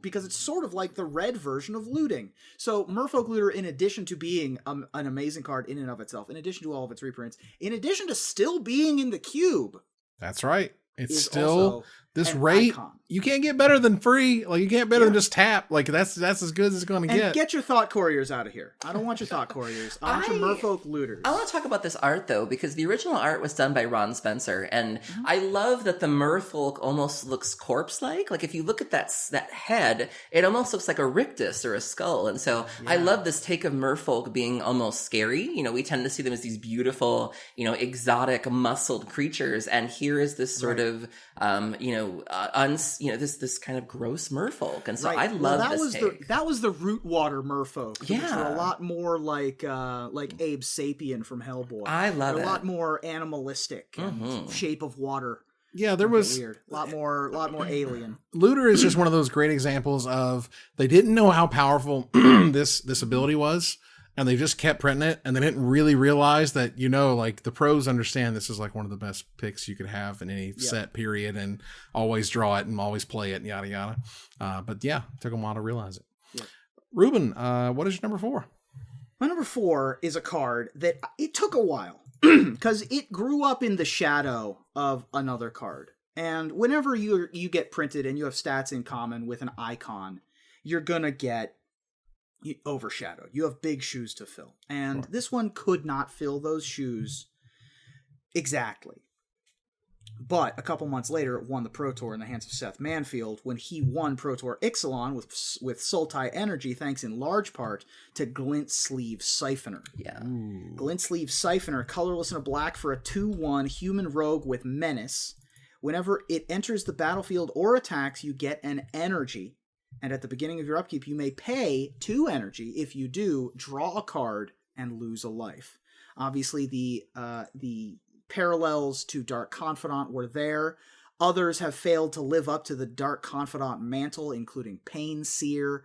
Because it's sort of like the red version of looting. So Merfolk Looter, in addition to being an amazing card in and of itself, in addition to all of its reprints, in addition to still being in the cube, That's right. It's is still also this an rate. icon. You can't get better than free. Like, you can't better than just tap. Like, that's as good as it's going to And get. get your Thought Couriers out of here. I don't want your Thought Couriers. I want your Merfolk Looters. I want to talk about this art, though, because the original art was done by Ron Spencer, and I love that the merfolk almost looks corpse-like. Like, if you look at that head, it almost looks like a rictus or a skull, and so I love this take of merfolk being almost scary. We tend to see them as these beautiful, exotic, muscled creatures, and here is this sort of, this kind of gross merfolk, and so I love this take. That was the Rootwater Merfolk, which Yeah. are a lot more like Abe Sapien from Hellboy. I love They're it. a lot more animalistic and shape of water. Yeah, there was weird. A lot more alien. Looter is just one of those great examples of they didn't know how powerful this ability was, and they just kept printing it, and they didn't really realize that, like the pros understand this is like one of the best picks you could have in any set period, and always draw it and always play it, and yada yada. But yeah, it took them a while to realize it. Yeah. Ruben, what is your number 4? My number 4 is a card that it took a while because it grew up in the shadow of another card. And whenever you get printed and you have stats in common with an icon, you're gonna get overshadowed. You have big shoes to fill. And this one could not fill those shoes exactly. But a couple months later, it won the Pro Tour in the hands of Seth Manfield when he won Pro Tour Ixalan with Sultai energy, thanks in large part to Glint Sleeve Siphoner. Yeah. Ooh. Glint Sleeve Siphoner, colorless and a black for a 2/1 human rogue with menace. Whenever it enters the battlefield or attacks, you get an energy. And at the beginning of your upkeep, you may pay 2 energy. If you do, draw a card and lose a life. Obviously, the parallels to Dark Confidant were there. Others have failed to live up to the Dark Confidant mantle, including Pain Seer,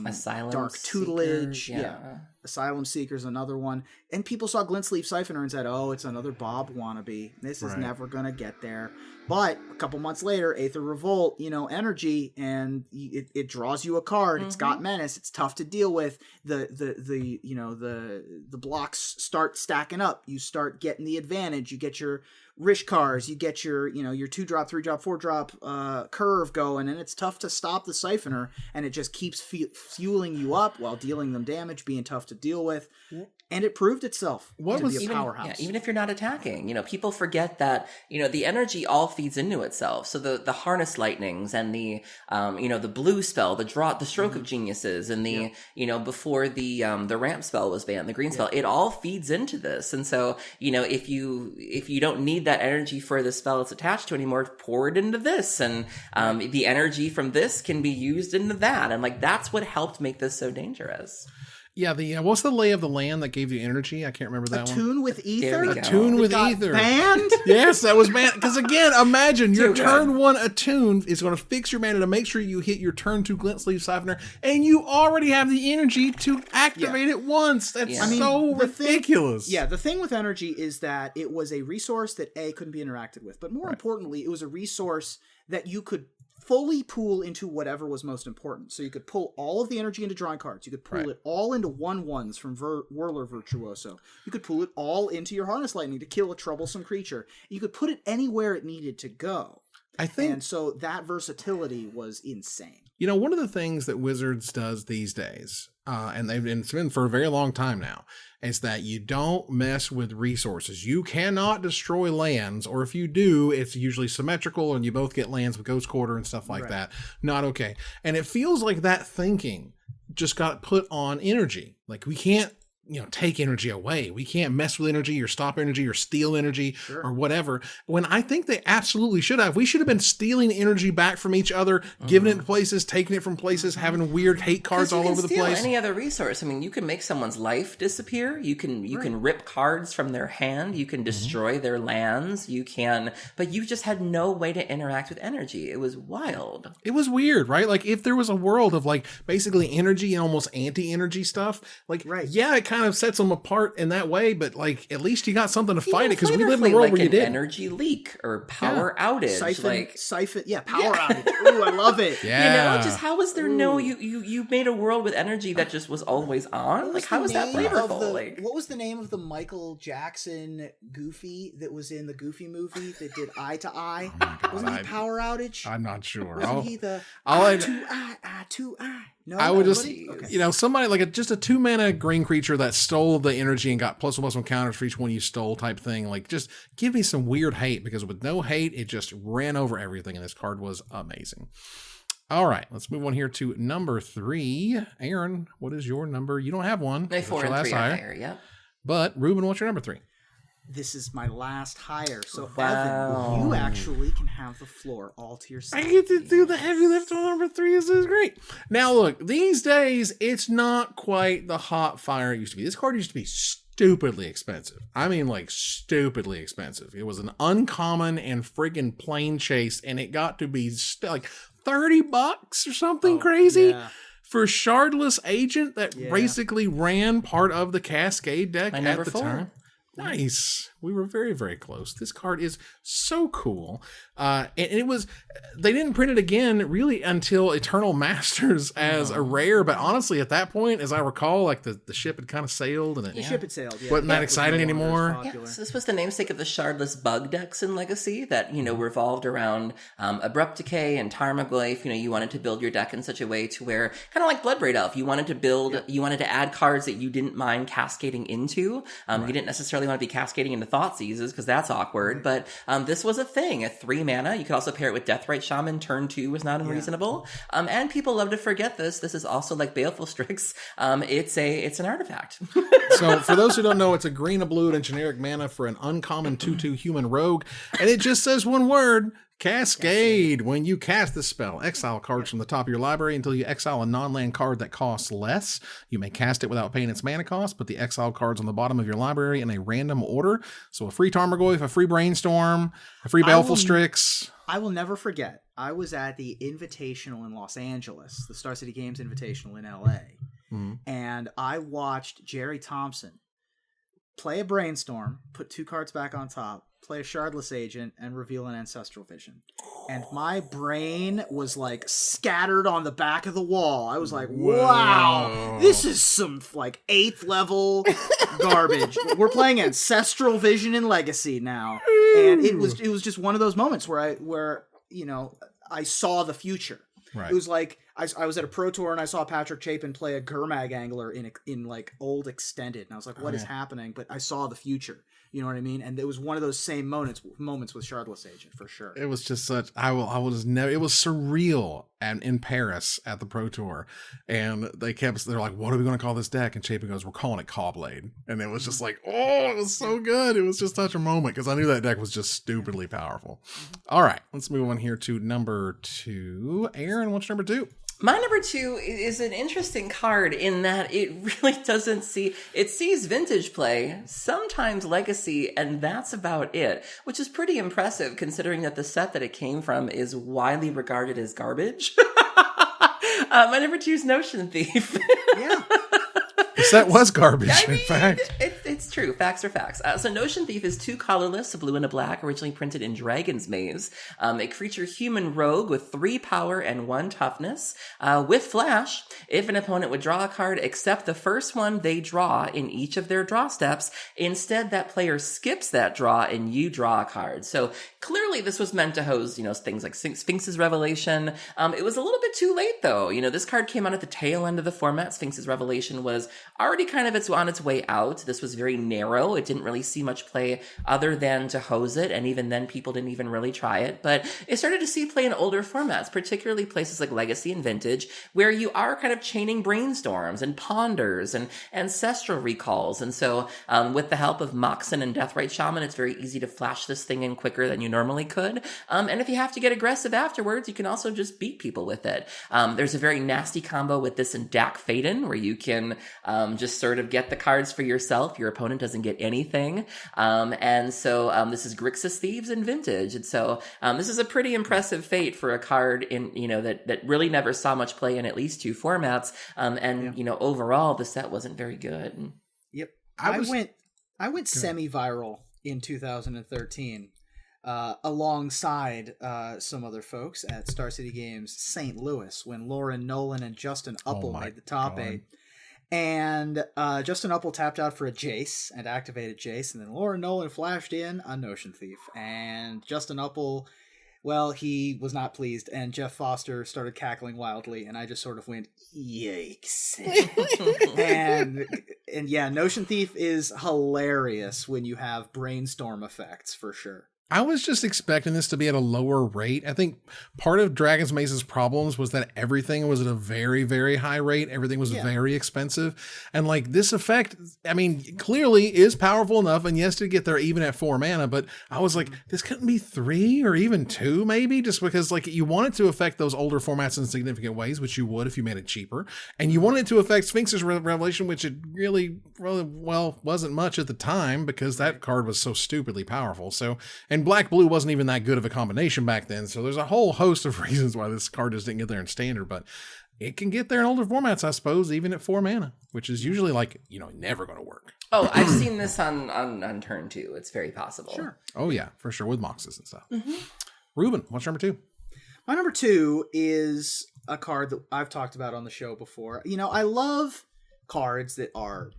Asylum Dark Seeker, Tutelage. yeah. Asylum Seeker's another one. And people saw Glint Sleeve Siphoner and said, oh, it's another Bob wannabe. This is never going to get there. But a couple months later, Aether Revolt, energy, and it draws you a card. Mm-hmm. It's got menace. It's tough to deal with. The blocks start stacking up. You start getting the advantage. You get your Rish cars. You get your 2-drop, 3-drop, 4-drop curve going, and it's tough to stop the Siphoner, and it just keeps fueling you up while dealing them damage, being tough to deal with. And it proved itself to be a powerhouse. Yeah, even if you're not attacking, people forget that, the energy all feeds into itself. So the harness lightnings and the blue spell, the stroke of geniuses, and the, before the ramp spell was banned, the green spell, it all feeds into this. And so, if you don't need that energy for the spell it's attached to anymore, pour it into this. And the energy from this can be used into that. And that's what helped make this so dangerous. Yeah, what's the lay of the land that gave you energy? I can't remember that one. Attune with Ether? Attune with Ether. Banned? Yes, that was banned. Because again, imagine your turn 1 attune is going to fix your mana to make sure you hit your turn 2 Glint Sleeve Siphoner, and you already have the energy to activate it once. That's so ridiculous. The thing with energy is that it was a resource that couldn't be interacted with, but more importantly, it was a resource that you could fully pool into whatever was most important. So you could pull all of the energy into drawing cards. You could pool it all into 1/1s from Whirler Virtuoso. You could pool it all into your Harness Lightning to kill a troublesome creature. You could put it anywhere it needed to go. And so that versatility was insane. One of the things that Wizards does these days, and it's been for a very long time now, is that you don't mess with resources. You cannot destroy lands, or if you do, it's usually symmetrical and you both get lands with Ghost Quarter and stuff like that. Not okay. And it feels like that thinking just got put on energy. We can't take energy away. We can't mess with energy or stop energy or steal energy or whatever. When I think they absolutely should have. We should have been stealing energy back from each other, giving it to places, taking it from places, having weird hate cards all over the place. Any other resource. I mean, you can make someone's life disappear. You can rip cards from their hand. You can destroy their lands. But you just had no way to interact with energy. It was wild. It was weird, right? If there was a world of basically energy and almost anti-energy stuff, it kind of sets them apart in that way, but at least you got something to fight it, because we live in a world where you did energy leak or power outage, siphon, power outage. Ooh, I love it. Just how was there you made a world with energy that just was always on? How was that possible? What was the name of the Michael Jackson Goofy that was in the Goofy movie that did Eye to Eye? Wasn't he Power Outage? I'm not sure. Wasn't he the Eye to Eye? No, I would just, somebody just a 2-mana green creature that stole the energy and got +1/+1 counters for each one you stole type thing. Just give me some weird hate, because with no hate, it just ran over everything, and this card was amazing. All right, let's move on here to number 3. Aaron, what is your number? You don't have one. 4 and 3 are higher, yep. But Ruben, what's your number 3? This is my last hire. So, Evan, you actually can have the floor all to yourself. I get to do the heavy lift on number 3. This is great. Now, look, these days, it's not quite the hot fire it used to be. This card used to be stupidly expensive. I mean, like, stupidly expensive. It was an uncommon and friggin' plane chase, and it got to be like $30 or something crazy. Yeah. For Shardless Agent that Yeah. basically ran part of the Cascade deck My at number the 4. time. Nice. We were very, very close. This card is so cool. And it was, they didn't print it again really until Eternal Masters as a rare. But honestly, at that point, as I recall, like the ship had kind of sailed and The ship had sailed. Yeah. wasn't that It was exciting no longer as anymore. popular. Yeah, so this was the namesake of the Shardless bug decks in Legacy that, revolved around Abrupt Decay and Tarmogoyf. You wanted to build your deck in such a way to where, kind of like Bloodbraid Elf, you wanted to build, you wanted to add cards that you didn't mind cascading into. You didn't necessarily want to be cascading into Thoughtseizes because that's awkward, but this was a thing. At 3 mana, you could also pair it with Deathrite Shaman. Turn 2 was not unreasonable. And people love to forget this. This is also like Baleful Strix. It's an artifact. So for those who don't know, it's a green, a blue, and a generic mana for an uncommon 2/2 human rogue. And it just says one word, Cascade. When you cast this spell, exile cards from the top of your library until you exile a non-land card that costs less. You may cast it without paying its mana cost. Put the exile cards on the bottom of your library in a random order. So a free Tarmogoyf, a free Brainstorm, a free Baleful Strix. I will never forget. I was at the Invitational in Los Angeles, the Star City Games Invitational in LA. And I watched Jerry Thompson play a Brainstorm, put 2 cards back on top, play a Shardless Agent, and reveal an Ancestral Vision. And my brain was like scattered on the back of the wall. I was like, wow, this is some like 8th level garbage. We're playing Ancestral Vision in Legacy now. And it was just one of those moments where I saw the future. Right. It was like I was at a pro tour and I saw Patrick Chapin play a Gurmag Angler in like old extended, and I was like, "What is happening?" But I saw the future. You know what I mean? And it was one of those same moments with Shardless Agent for sure. It was just such. I will just never. It was surreal in Paris at the Pro Tour, and they're like, "What are we going to call this deck?" And Chapin goes, "We're calling it Cawblade." And it was just like, oh, it was so good. It was just such a moment because I knew that deck was just stupidly powerful. All right, let's move on here to number 2. Aaron, what's number 2? My number 2 is an interesting card in that it really doesn't it sees vintage play, sometimes legacy, and that's about it, which is pretty impressive considering that the set that it came from is widely regarded as garbage. My number 2 is Notion Thief. Yeah. The set was garbage, in fact. It's true. Facts are facts. So Notion Thief is 2 colorless, a blue and a black, originally printed in Dragon's Maze. A creature human rogue with 3 power and 1 toughness. With flash, if an opponent would draw a card except the first one they draw in each of their draw steps, instead that player skips that draw and you draw a card. So clearly this was meant to hose, things like Sphinx's Revelation. It was a little bit too late though. This card came out at the tail end of the format. Sphinx's Revelation was already kind of on its way out. This was very narrow. It didn't really see much play other than to hose it, and even then people didn't even really try it. But it started to see play in older formats, particularly places like Legacy and Vintage, where you are kind of chaining Brainstorms and Ponders and Ancestral Recalls. And so with the help of Moxen and Deathrite Shaman, it's very easy to flash this thing in quicker than you normally could. And if you have to get aggressive afterwards, you can also just beat people with it. There's a very nasty combo with this and Dak Faden, where you can just sort of get the cards for yourself. Your opponent doesn't get anything. And so this is Grixis Thieves in Vintage. And so this is a pretty impressive fate for a card in, that really never saw much play in at least 2 formats. Overall the set wasn't very good. Yep. I went semi-viral in 2013 alongside some other folks at Star City Games St. Louis when Lauren Nolan and Justin Uppel made the top 8. And Justin Uppel tapped out for a Jace and activated Jace, and then Lauren Nolan flashed in a Notion Thief. And Justin Uppel, well, he was not pleased, and Jeff Foster started cackling wildly, and I just sort of went, yikes. and yeah, Notion Thief is hilarious when you have Brainstorm effects, for sure. I was just expecting this to be at a lower rate. I think part of Dragon's Maze's problems was that everything was at a very, very high rate. Everything was very expensive. And like this effect, I mean, clearly is powerful enough. And yes, to get there even at 4 mana, but I was like, this couldn't be 3 or even 2 maybe, just because like you want it to affect those older formats in significant ways, which you would if you made it cheaper. And you wanted it to affect Sphinx's Revelation, which it really well wasn't much at the time because that card was so stupidly powerful. So, and black-blue wasn't even that good of a combination back then. So there's a whole host of reasons why this card just didn't get there in standard, but it can get there in older formats, I suppose, even at 4 mana, which is usually like, never going to work. Oh, I've seen this on turn 2. It's very possible. Sure. Oh, yeah, for sure, with Moxes and stuff. Mm-hmm. Ruben, what's number 2? My number 2 is a card that I've talked about on the show before. I love cards that are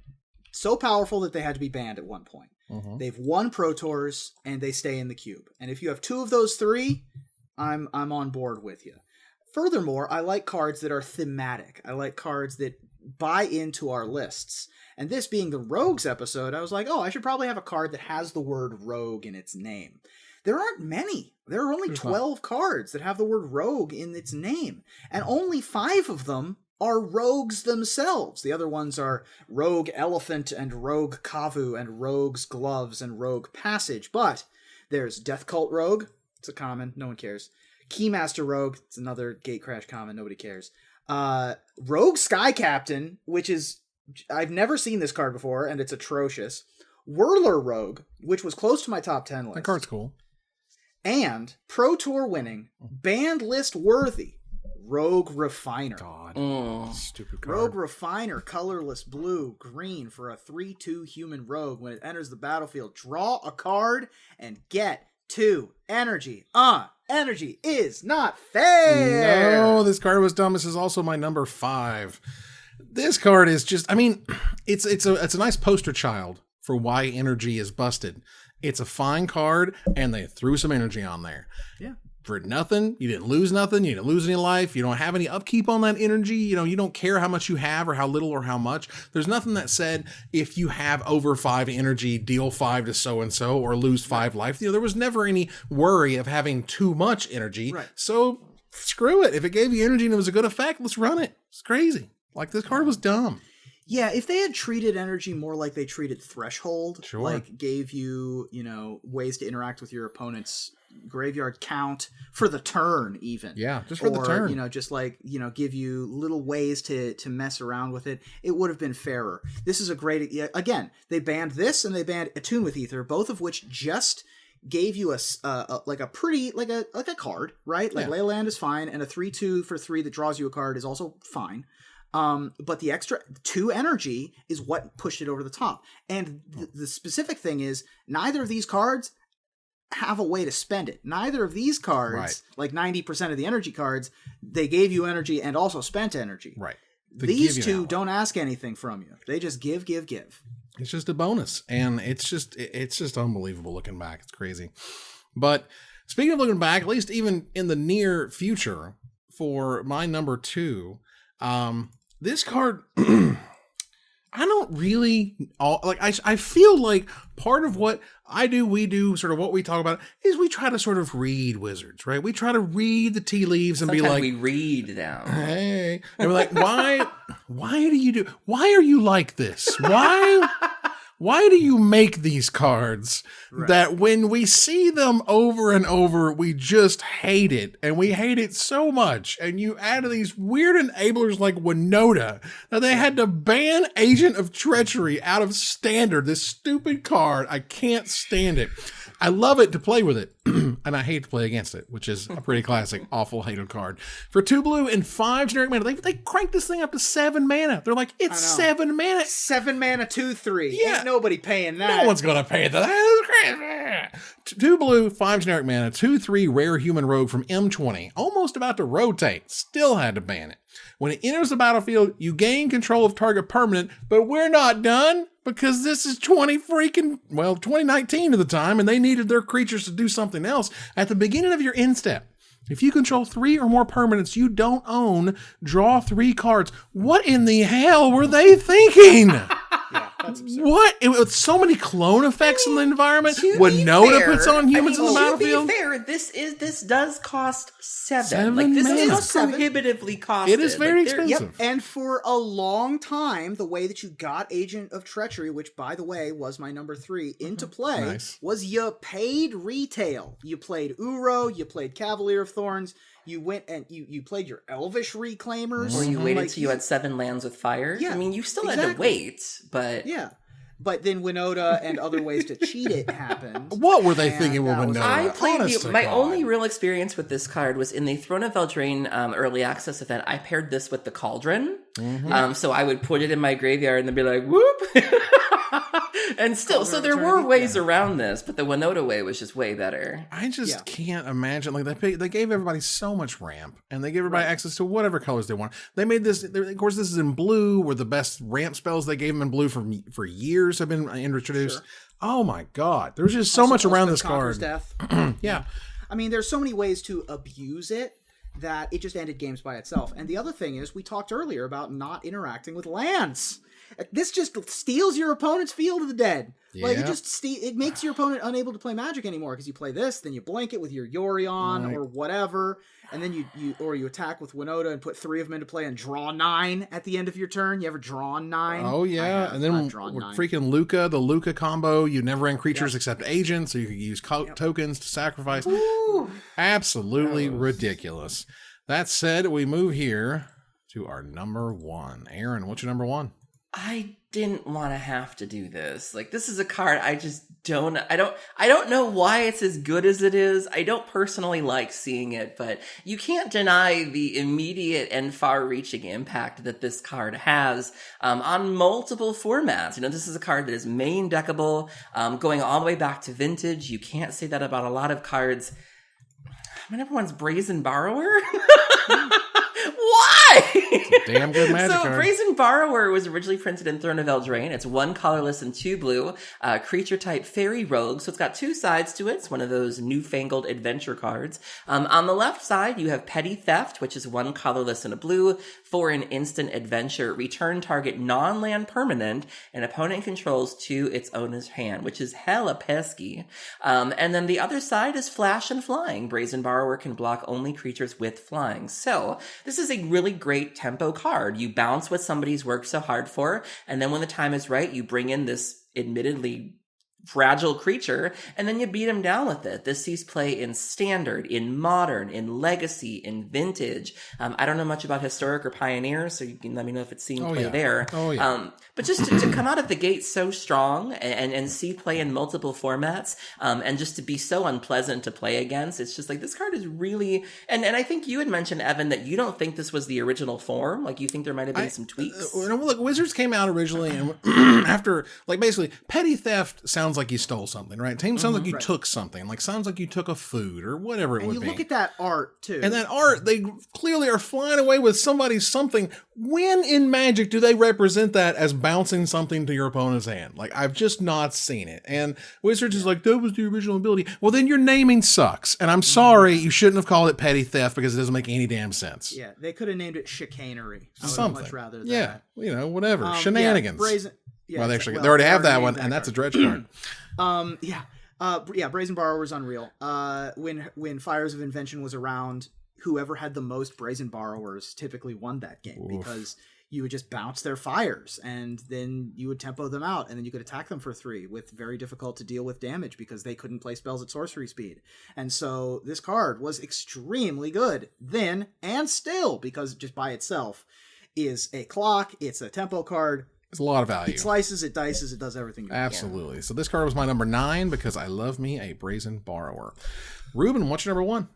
so powerful that they had to be banned at one point. Mm-hmm. They've won Pro Tours and they stay in the cube. And if you have 2 of those 3, I'm on board with you. Furthermore, I like cards that are thematic. I like cards that buy into our lists. And this being the Rogues episode, I was like, I should probably have a card that has the word rogue in its name. There aren't many. There are only 12 cards that have the word rogue in its name. And only 5 of them are rogues themselves. The other ones are Rogue Elephant and Rogue Kavu and Rogue's Gloves and Rogue Passage. But there's Death Cult Rogue. It's a common. No one cares. Keymaster Rogue. It's another Gatecrash common. Nobody cares. Rogue Sky Captain, which is... I've never seen this card before, and it's atrocious. Whirler Rogue, which was close to my top 10 list. That card's cool. And Pro Tour winning, banned list worthy, Rogue Refiner. God. Stupid card. Rogue Refiner, colorless blue, green for a 3/2 human rogue. When it enters the battlefield, draw a card and get 2 energy. Energy is not fair. No, this card was dumb. This is also my number 5. This card is just, it's a nice poster child for why energy is busted. It's a fine card, and they threw some energy on there. Yeah. For nothing, you didn't lose nothing, you didn't lose any life, you don't have any upkeep on that energy, you don't care how much you have or how little or how much. There's nothing that said if you have over 5 energy, deal 5 to so-and-so or lose 5 life. There was never any worry of having too much energy. Right. So screw it. If it gave you energy and it was a good effect, let's run it. It's crazy. Like, this card was dumb. Yeah, if they had treated energy more like they treated Threshold, sure. Like gave you, ways to interact with your opponent's graveyard count for the turn even. Yeah, just for the turn. Just like, give you little ways to mess around with it, it would have been fairer. This is a great, again, they banned this and they banned Attune with Ether, both of which just gave you a card, right? Like Leyland is fine, and a 3/2 for 3 that draws you a card is also fine. But the extra 2 energy is what pushed it over the top. And the specific thing is, neither of these cards have a way to spend it. Neither of these cards, like 90% of the energy cards, they gave you energy and also spent energy. Right. These 2 don't ask anything from you. They just give. It's just a bonus. And it's just unbelievable looking back. It's crazy. But speaking of looking back, at least even in the near future, for my number 2, this card, I don't really, I feel like part of what we do, sort of what we talk about, is we try to sort of read Wizards, right? We try to read the tea leaves and Sometimes be like, we read them. Hey, and we're like, why are you like this? Why do you make these cards that when we see them over and over, we just hate it, and we hate it so much, and you add these weird enablers like Winota that they had to ban Agent of Treachery out of standard, this stupid card. I can't stand it. I love it to play with it, and I hate to play against it, which is a pretty classic, awful, hated card. For 2 blue and 5 generic mana, they cranked this thing up to 7 mana. They're like, it's 7 mana. 7 mana, 2/3. Yeah. Ain't nobody paying that. No one's going to pay that. That's crazy. 2 blue, 5 generic mana, 2/3 rare human rogue from M20. Almost about to rotate. Still had to ban it. When it enters the battlefield, you gain control of target permanent, but we're not done. Because this is 2019 at the time, and they needed their creatures to do something else. At the beginning of your end step, if you control 3 or more permanents you don't own, draw 3 cards. What in the hell were they thinking? Yeah, What? With so many clone effects in the environment, To what be Noda fair- puts on humans I mean, in the to battlefield. be fair, this does cost seven. $7 Like this million. is not $7. prohibitively costed. It is very Like, expensive. And for a long time, the way that you got Agent of Treachery, which by the way was my number 3, into play, Nice. was you paid retail. You played Uro, you played Cavalier of Thorns, you went and you played your Elvish Reclaimers. Or you waited Like, till you had 7 lands with fire. Yeah, I mean, you still had to exactly. wait, but Yeah. But then Winota and other ways to cheat it happened. What were they And thinking with that was- Winota? I played Honest to my God. only real experience with this card was in the Throne of Eldraine early access event. I paired this with the Cauldron, so I would put it in my graveyard and then be like, "Whoop!" And still, so there were ways around this, but the Winota way was just way better. I just Yeah. can't imagine. Like they gave everybody so much ramp, and they gave everybody access to whatever colors they want. They made this. Of course, this is in blue. Were the best ramp spells they gave them in blue for years have been introduced. Oh my God, there's just so much around this Conqueror's card. Death. Yeah, I mean, there's so many ways to abuse it that it just ended games by itself. And the other thing is, we talked earlier about not interacting with lands. This just steals your opponent's Field of the Dead. Like, Yeah. it makes your opponent unable to play Magic anymore, because you play this, then you blank it with your Yorion or whatever, and then you attack with Winota and put 3 of them into play and draw 9 at the end of your turn. You ever drawn 9? Oh yeah, and then I've drawn with 9. freaking Luca, the Luca combo, you never end creatures except agents, so you can use tokens to sacrifice. Absolutely ridiculous. That said, we move here to our number 1. Aaron, what's your number 1? I didn't want to have to do this. Like, this is a card I just don't know why it's as good as it is. I don't personally like seeing it, but you can't deny the immediate and far-reaching impact that this card has on multiple formats. You know, this is a card that is main deckable, going all the way back to vintage. You can't say that about a lot of cards. My number 1's Brazen Borrower. Why? It's a damn good Magic So card. Brazen Borrower was originally printed in Throne of Eldraine. It's 1 colorless and 2 blue, creature type fairy rogue. So it's got 2 sides to it. It's one of those newfangled adventure cards. On the left side, you have Petty Theft, which is 1 colorless and a blue for an instant adventure. Return target non-land permanent and opponent controls to its owner's hand, which is hella pesky. And then the other side is Flash and Flying. Brazen Borrower can block only creatures with flying. So this is a really great tempo card. You bounce what somebody's worked so hard for, and then when the time is right, you bring in this admittedly fragile creature, and then you beat him down with it. This sees play in Standard, in Modern, in Legacy, in Vintage. I don't know much about Historic or Pioneer, so you can let me know if it's seen play there. Oh, yeah. But just to come out of the gate so strong and see play in multiple formats, and just to be so unpleasant to play against, it's just like, this card is really... And I think you had mentioned, Evan, that you don't think this was the original form. Like, you think there might have been some tweaks. Look, Wizards came out originally, and after, like, basically, Petty Theft sounds like you stole something, right? It sounds like you took something. Like, sounds like you took a food or whatever it would be. And you look at that art, too. And that art, they clearly are flying away with somebody's something. When in Magic do they represent that as bouncing something to your opponent's hand? Like, I've just not seen it. And Wizards is like, that was the original ability. Well, then your naming sucks. And I'm sorry, you shouldn't have called it Petty Theft because it doesn't make any damn sense. Yeah, they could have named it Chicanery. I would Something. much rather that. Yeah, you know, whatever. Shenanigans. Yeah, Brazen... Yeah, well, they already have that one, and that's a dredge card. Brazen Borrower was unreal. When Fires of Invention was around, whoever had the most Brazen Borrowers typically won that game because you would just bounce their fires, and then you would tempo them out, and then you could attack them for 3 with very difficult to deal with damage because they couldn't play spells at sorcery speed. And so this card was extremely good then and still, because just by itself is a clock, it's a tempo card. It's a lot of value. It slices, it dices, it does everything. Absolutely. So this card was my number 9 because I love me a Brazen Borrower. Ruben, what's your number 1?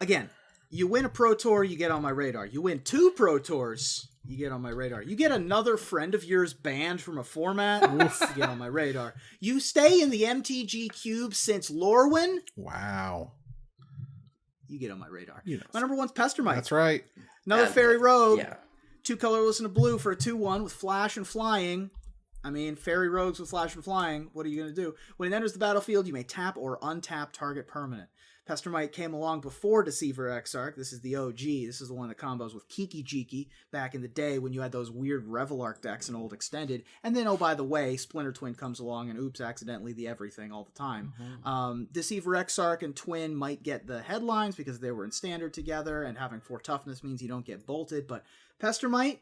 Again, you win a Pro Tour, you get on my radar. You win 2 Pro Tours, you get on my radar. You get another friend of yours banned from a format, you get on my radar. You stay in the MTG cube since Lorwyn, Wow. you get on my radar. You know. My number 1's Pester Mite. That's right. Another Fairy Rogue. Yeah. 2 colorless and a blue for a 2/1 with Flash and Flying. I mean, Fairy Rogues with Flash and Flying, what are you going to do? When it enters the battlefield, you may tap or untap target permanent. Pester Mite came along before Deceiver Exarch. This is the OG. This is the one that combos with Kiki Jiki back in the day when you had those weird Revelark decks in Old Extended. And then, oh, by the way, Splinter Twin comes along and oops, accidentally the everything all the time. Deceiver Exarch and Twin might get the headlines because they were in Standard together, and having 4 toughness means you don't get bolted. But Pester Mite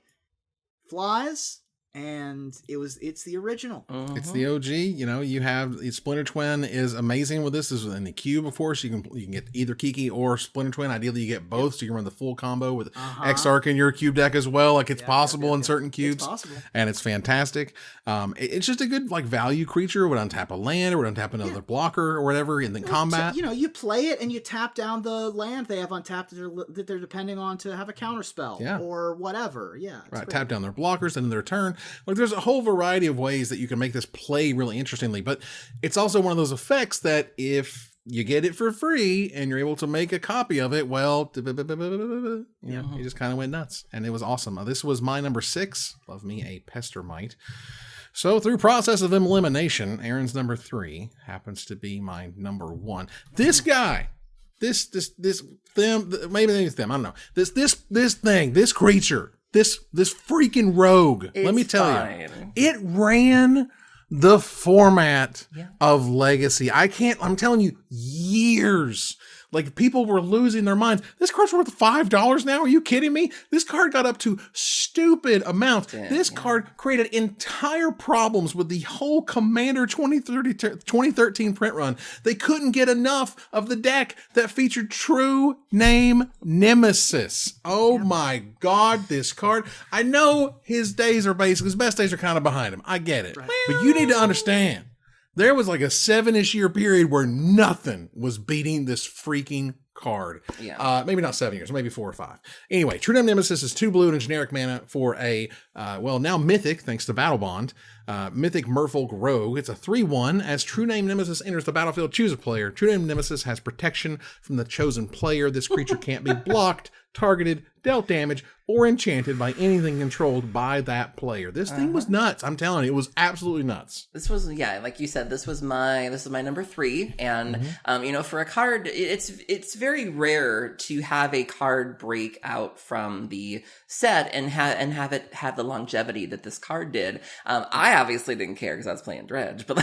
flies, and it's the original. It's the OG. You know, you have Splinter Twin is amazing with this. This was in the queue before, so you can get either Kiki or Splinter Twin. Ideally, you get both, so you can run the full combo with Exarch in your cube deck as well. Like, it's possible in certain cubes. It's possible. And it's fantastic. It's just a good like value creature. Would untap a land or would untap another blocker or whatever in the combat. You know, you play it and you tap down the land they have untapped that they're depending on to have a counter spell or whatever. Yeah, right. Tap down their blockers and in their turn. Like, there's a whole variety of ways that you can make this play really interestingly, but it's also one of those effects that if you get it for free and you're able to make a copy of it, well, you just kind of went nuts, and it was awesome. This was my number 6. Love me a Pester Mite. So through process of elimination, Aaron's number 3 happens to be my number 1. This guy, this them, maybe it's them, I don't know. This creature. This freaking rogue, let me tell you, it ran the format of Legacy. I'm telling you, years. Like, people were losing their minds. This card's worth $5 now. Are you kidding me? This card got up to stupid amounts. This card created entire problems with the whole Commander 2013 print run. They couldn't get enough of the deck that featured true name Nemesis. Oh my God, this card. I know his best days are kind of behind him. I get it. Right. But you need to understand. There was like a 7-ish year period where nothing was beating this freaking card. Maybe not 7 years, maybe 4 or 5. Anyway, True Name Nemesis is 2 blue and a generic mana for a, now mythic, thanks to Battle Bond, mythic merfolk rogue. It's a 3/1. As True Name Nemesis enters the battlefield, choose a player. True Name Nemesis has protection from the chosen player. This creature can't be blocked, targeted, dealt damage, or enchanted by anything controlled by that player. This thing was nuts. I'm telling you, it was absolutely nuts. This was, like you said, this is my number 3. And, for a card, it's very rare to have a card break out from the set and have it have the longevity that this card did. I obviously didn't care because I was playing Dredge, but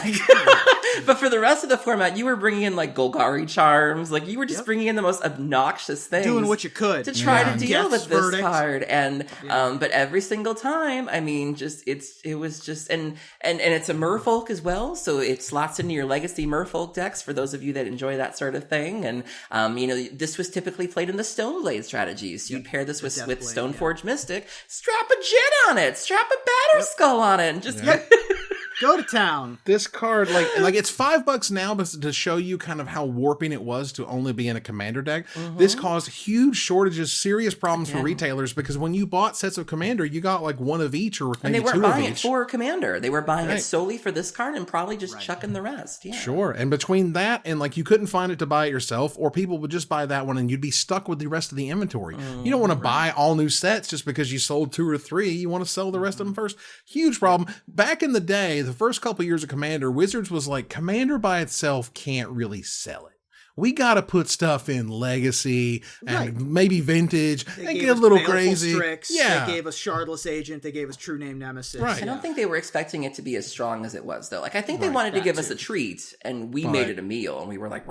but for the rest of the format, you were bringing in like Golgari charms. Like, you were just bringing in the most obnoxious things. Doing what you could. To try to deal with this card. And but every single time, I mean, it was just and it's a merfolk as well, so it slots into your legacy merfolk decks for those of you that enjoy that sort of thing. And this was typically played in the Stoneblade strategies. So you'd pair this with Stoneforge Mystic, strap a Jit on it, strap a Batter Skull on it, and just go to town. This card, like it's $5 now, but to show you kind of how warping it was to only be in a commander deck. This caused huge shortages, serious problems for retailers, because when you bought sets of commander, you got like one of each or maybe 2 of each. And they weren't buying it for commander. They were buying it solely for this card and probably just chucking the rest. Yeah. Sure. And between that and like you couldn't find it to buy it yourself, or people would just buy that one and you'd be stuck with the rest of the inventory. You don't want to buy all new sets just because you sold 2 or 3. You want to sell the rest of them first. Huge problem. Back in the day, the first couple years of Commander, Wizards was like, Commander by itself can't really sell it. We got to put stuff in Legacy and maybe Vintage and get a little crazy. Strix, they gave us Shardless Agent. They gave us True Name Nemesis. Right. I don't think they were expecting it to be as strong as it was, though. Like, I think they wanted to give us a treat, and we made it a meal, and we were like,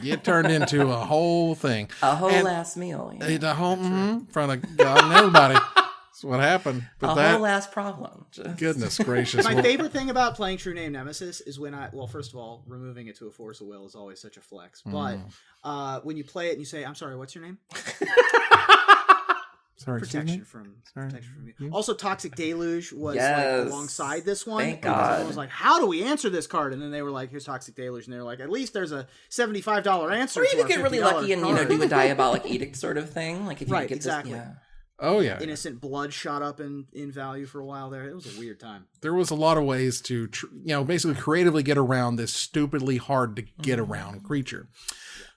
it turned into a whole thing. A whole last meal. Yeah. The whole, in front of God and everybody. That's what happened. But whole last problem. Goodness gracious. My favorite thing about playing True Name Nemesis is when first of all, removing it to a Force of Will is always such a flex. But when you play it and you say, I'm sorry, what's your name? Sorry, protection from you. Also, Toxic Deluge was like alongside this one. Thank God. I was like, how do we answer this card? And then they were like, here's Toxic Deluge. And they were like, at least there's a $75 answer. Or you could get really lucky and do a Diabolic Edict sort of thing. Like if you could get exactly. this. Oh, yeah. Innocent Blood shot up in value for a while there. It was a weird time. There was a lot of ways to, basically creatively get around this stupidly hard to get around creature.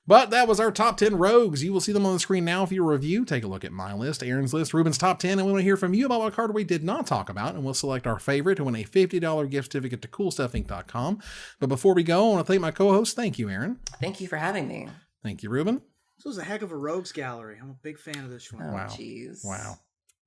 But that was our top 10 rogues. You will see them on the screen now if you review. Take a look at my list, Aaron's list, Ruben's top 10, and we want to hear from you about what card we did not talk about, and we'll select our favorite to win a $50 gift certificate to CoolStuffInc.com. But before we go, I want to thank my co-host. Thank you, Aaron. Thank you for having me. Thank you, Ruben. This was a heck of a rogues gallery. I'm a big fan of this one. Oh, Wow. jeez. Wow.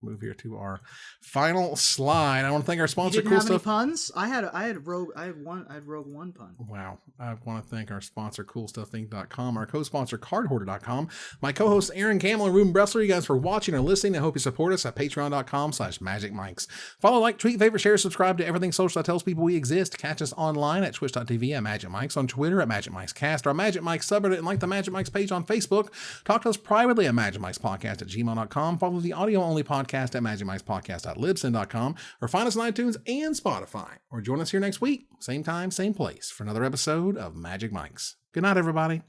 Move here to our final slide. I want to thank our You sponsor, didn't Cool have any Stuff. puns? I had rogue one pun. Wow. I want to thank our sponsor, CoolStuffInc.com, our co-sponsor, CardHoarder.com, my co-hosts, Aaron Camel and Ruben Bressler. You guys for watching or listening. I hope you support us at patreon.com/magicmics. Follow, like, tweet, favorite, share, subscribe to everything social that tells people we exist. Catch us online at twitch.tv at Magic Mics, on Twitter at Magic Mics Cast, our Magic Mics subreddit, and like the Magic Mics page on Facebook. Talk to us privately at magicmicspodcast@gmail.com. Follow the audio-only podcast at magicmicspodcast.libsyn.com, or find us on iTunes and Spotify, or join us here next week, same time, same place, for another episode of Magic Mics. Good night, everybody.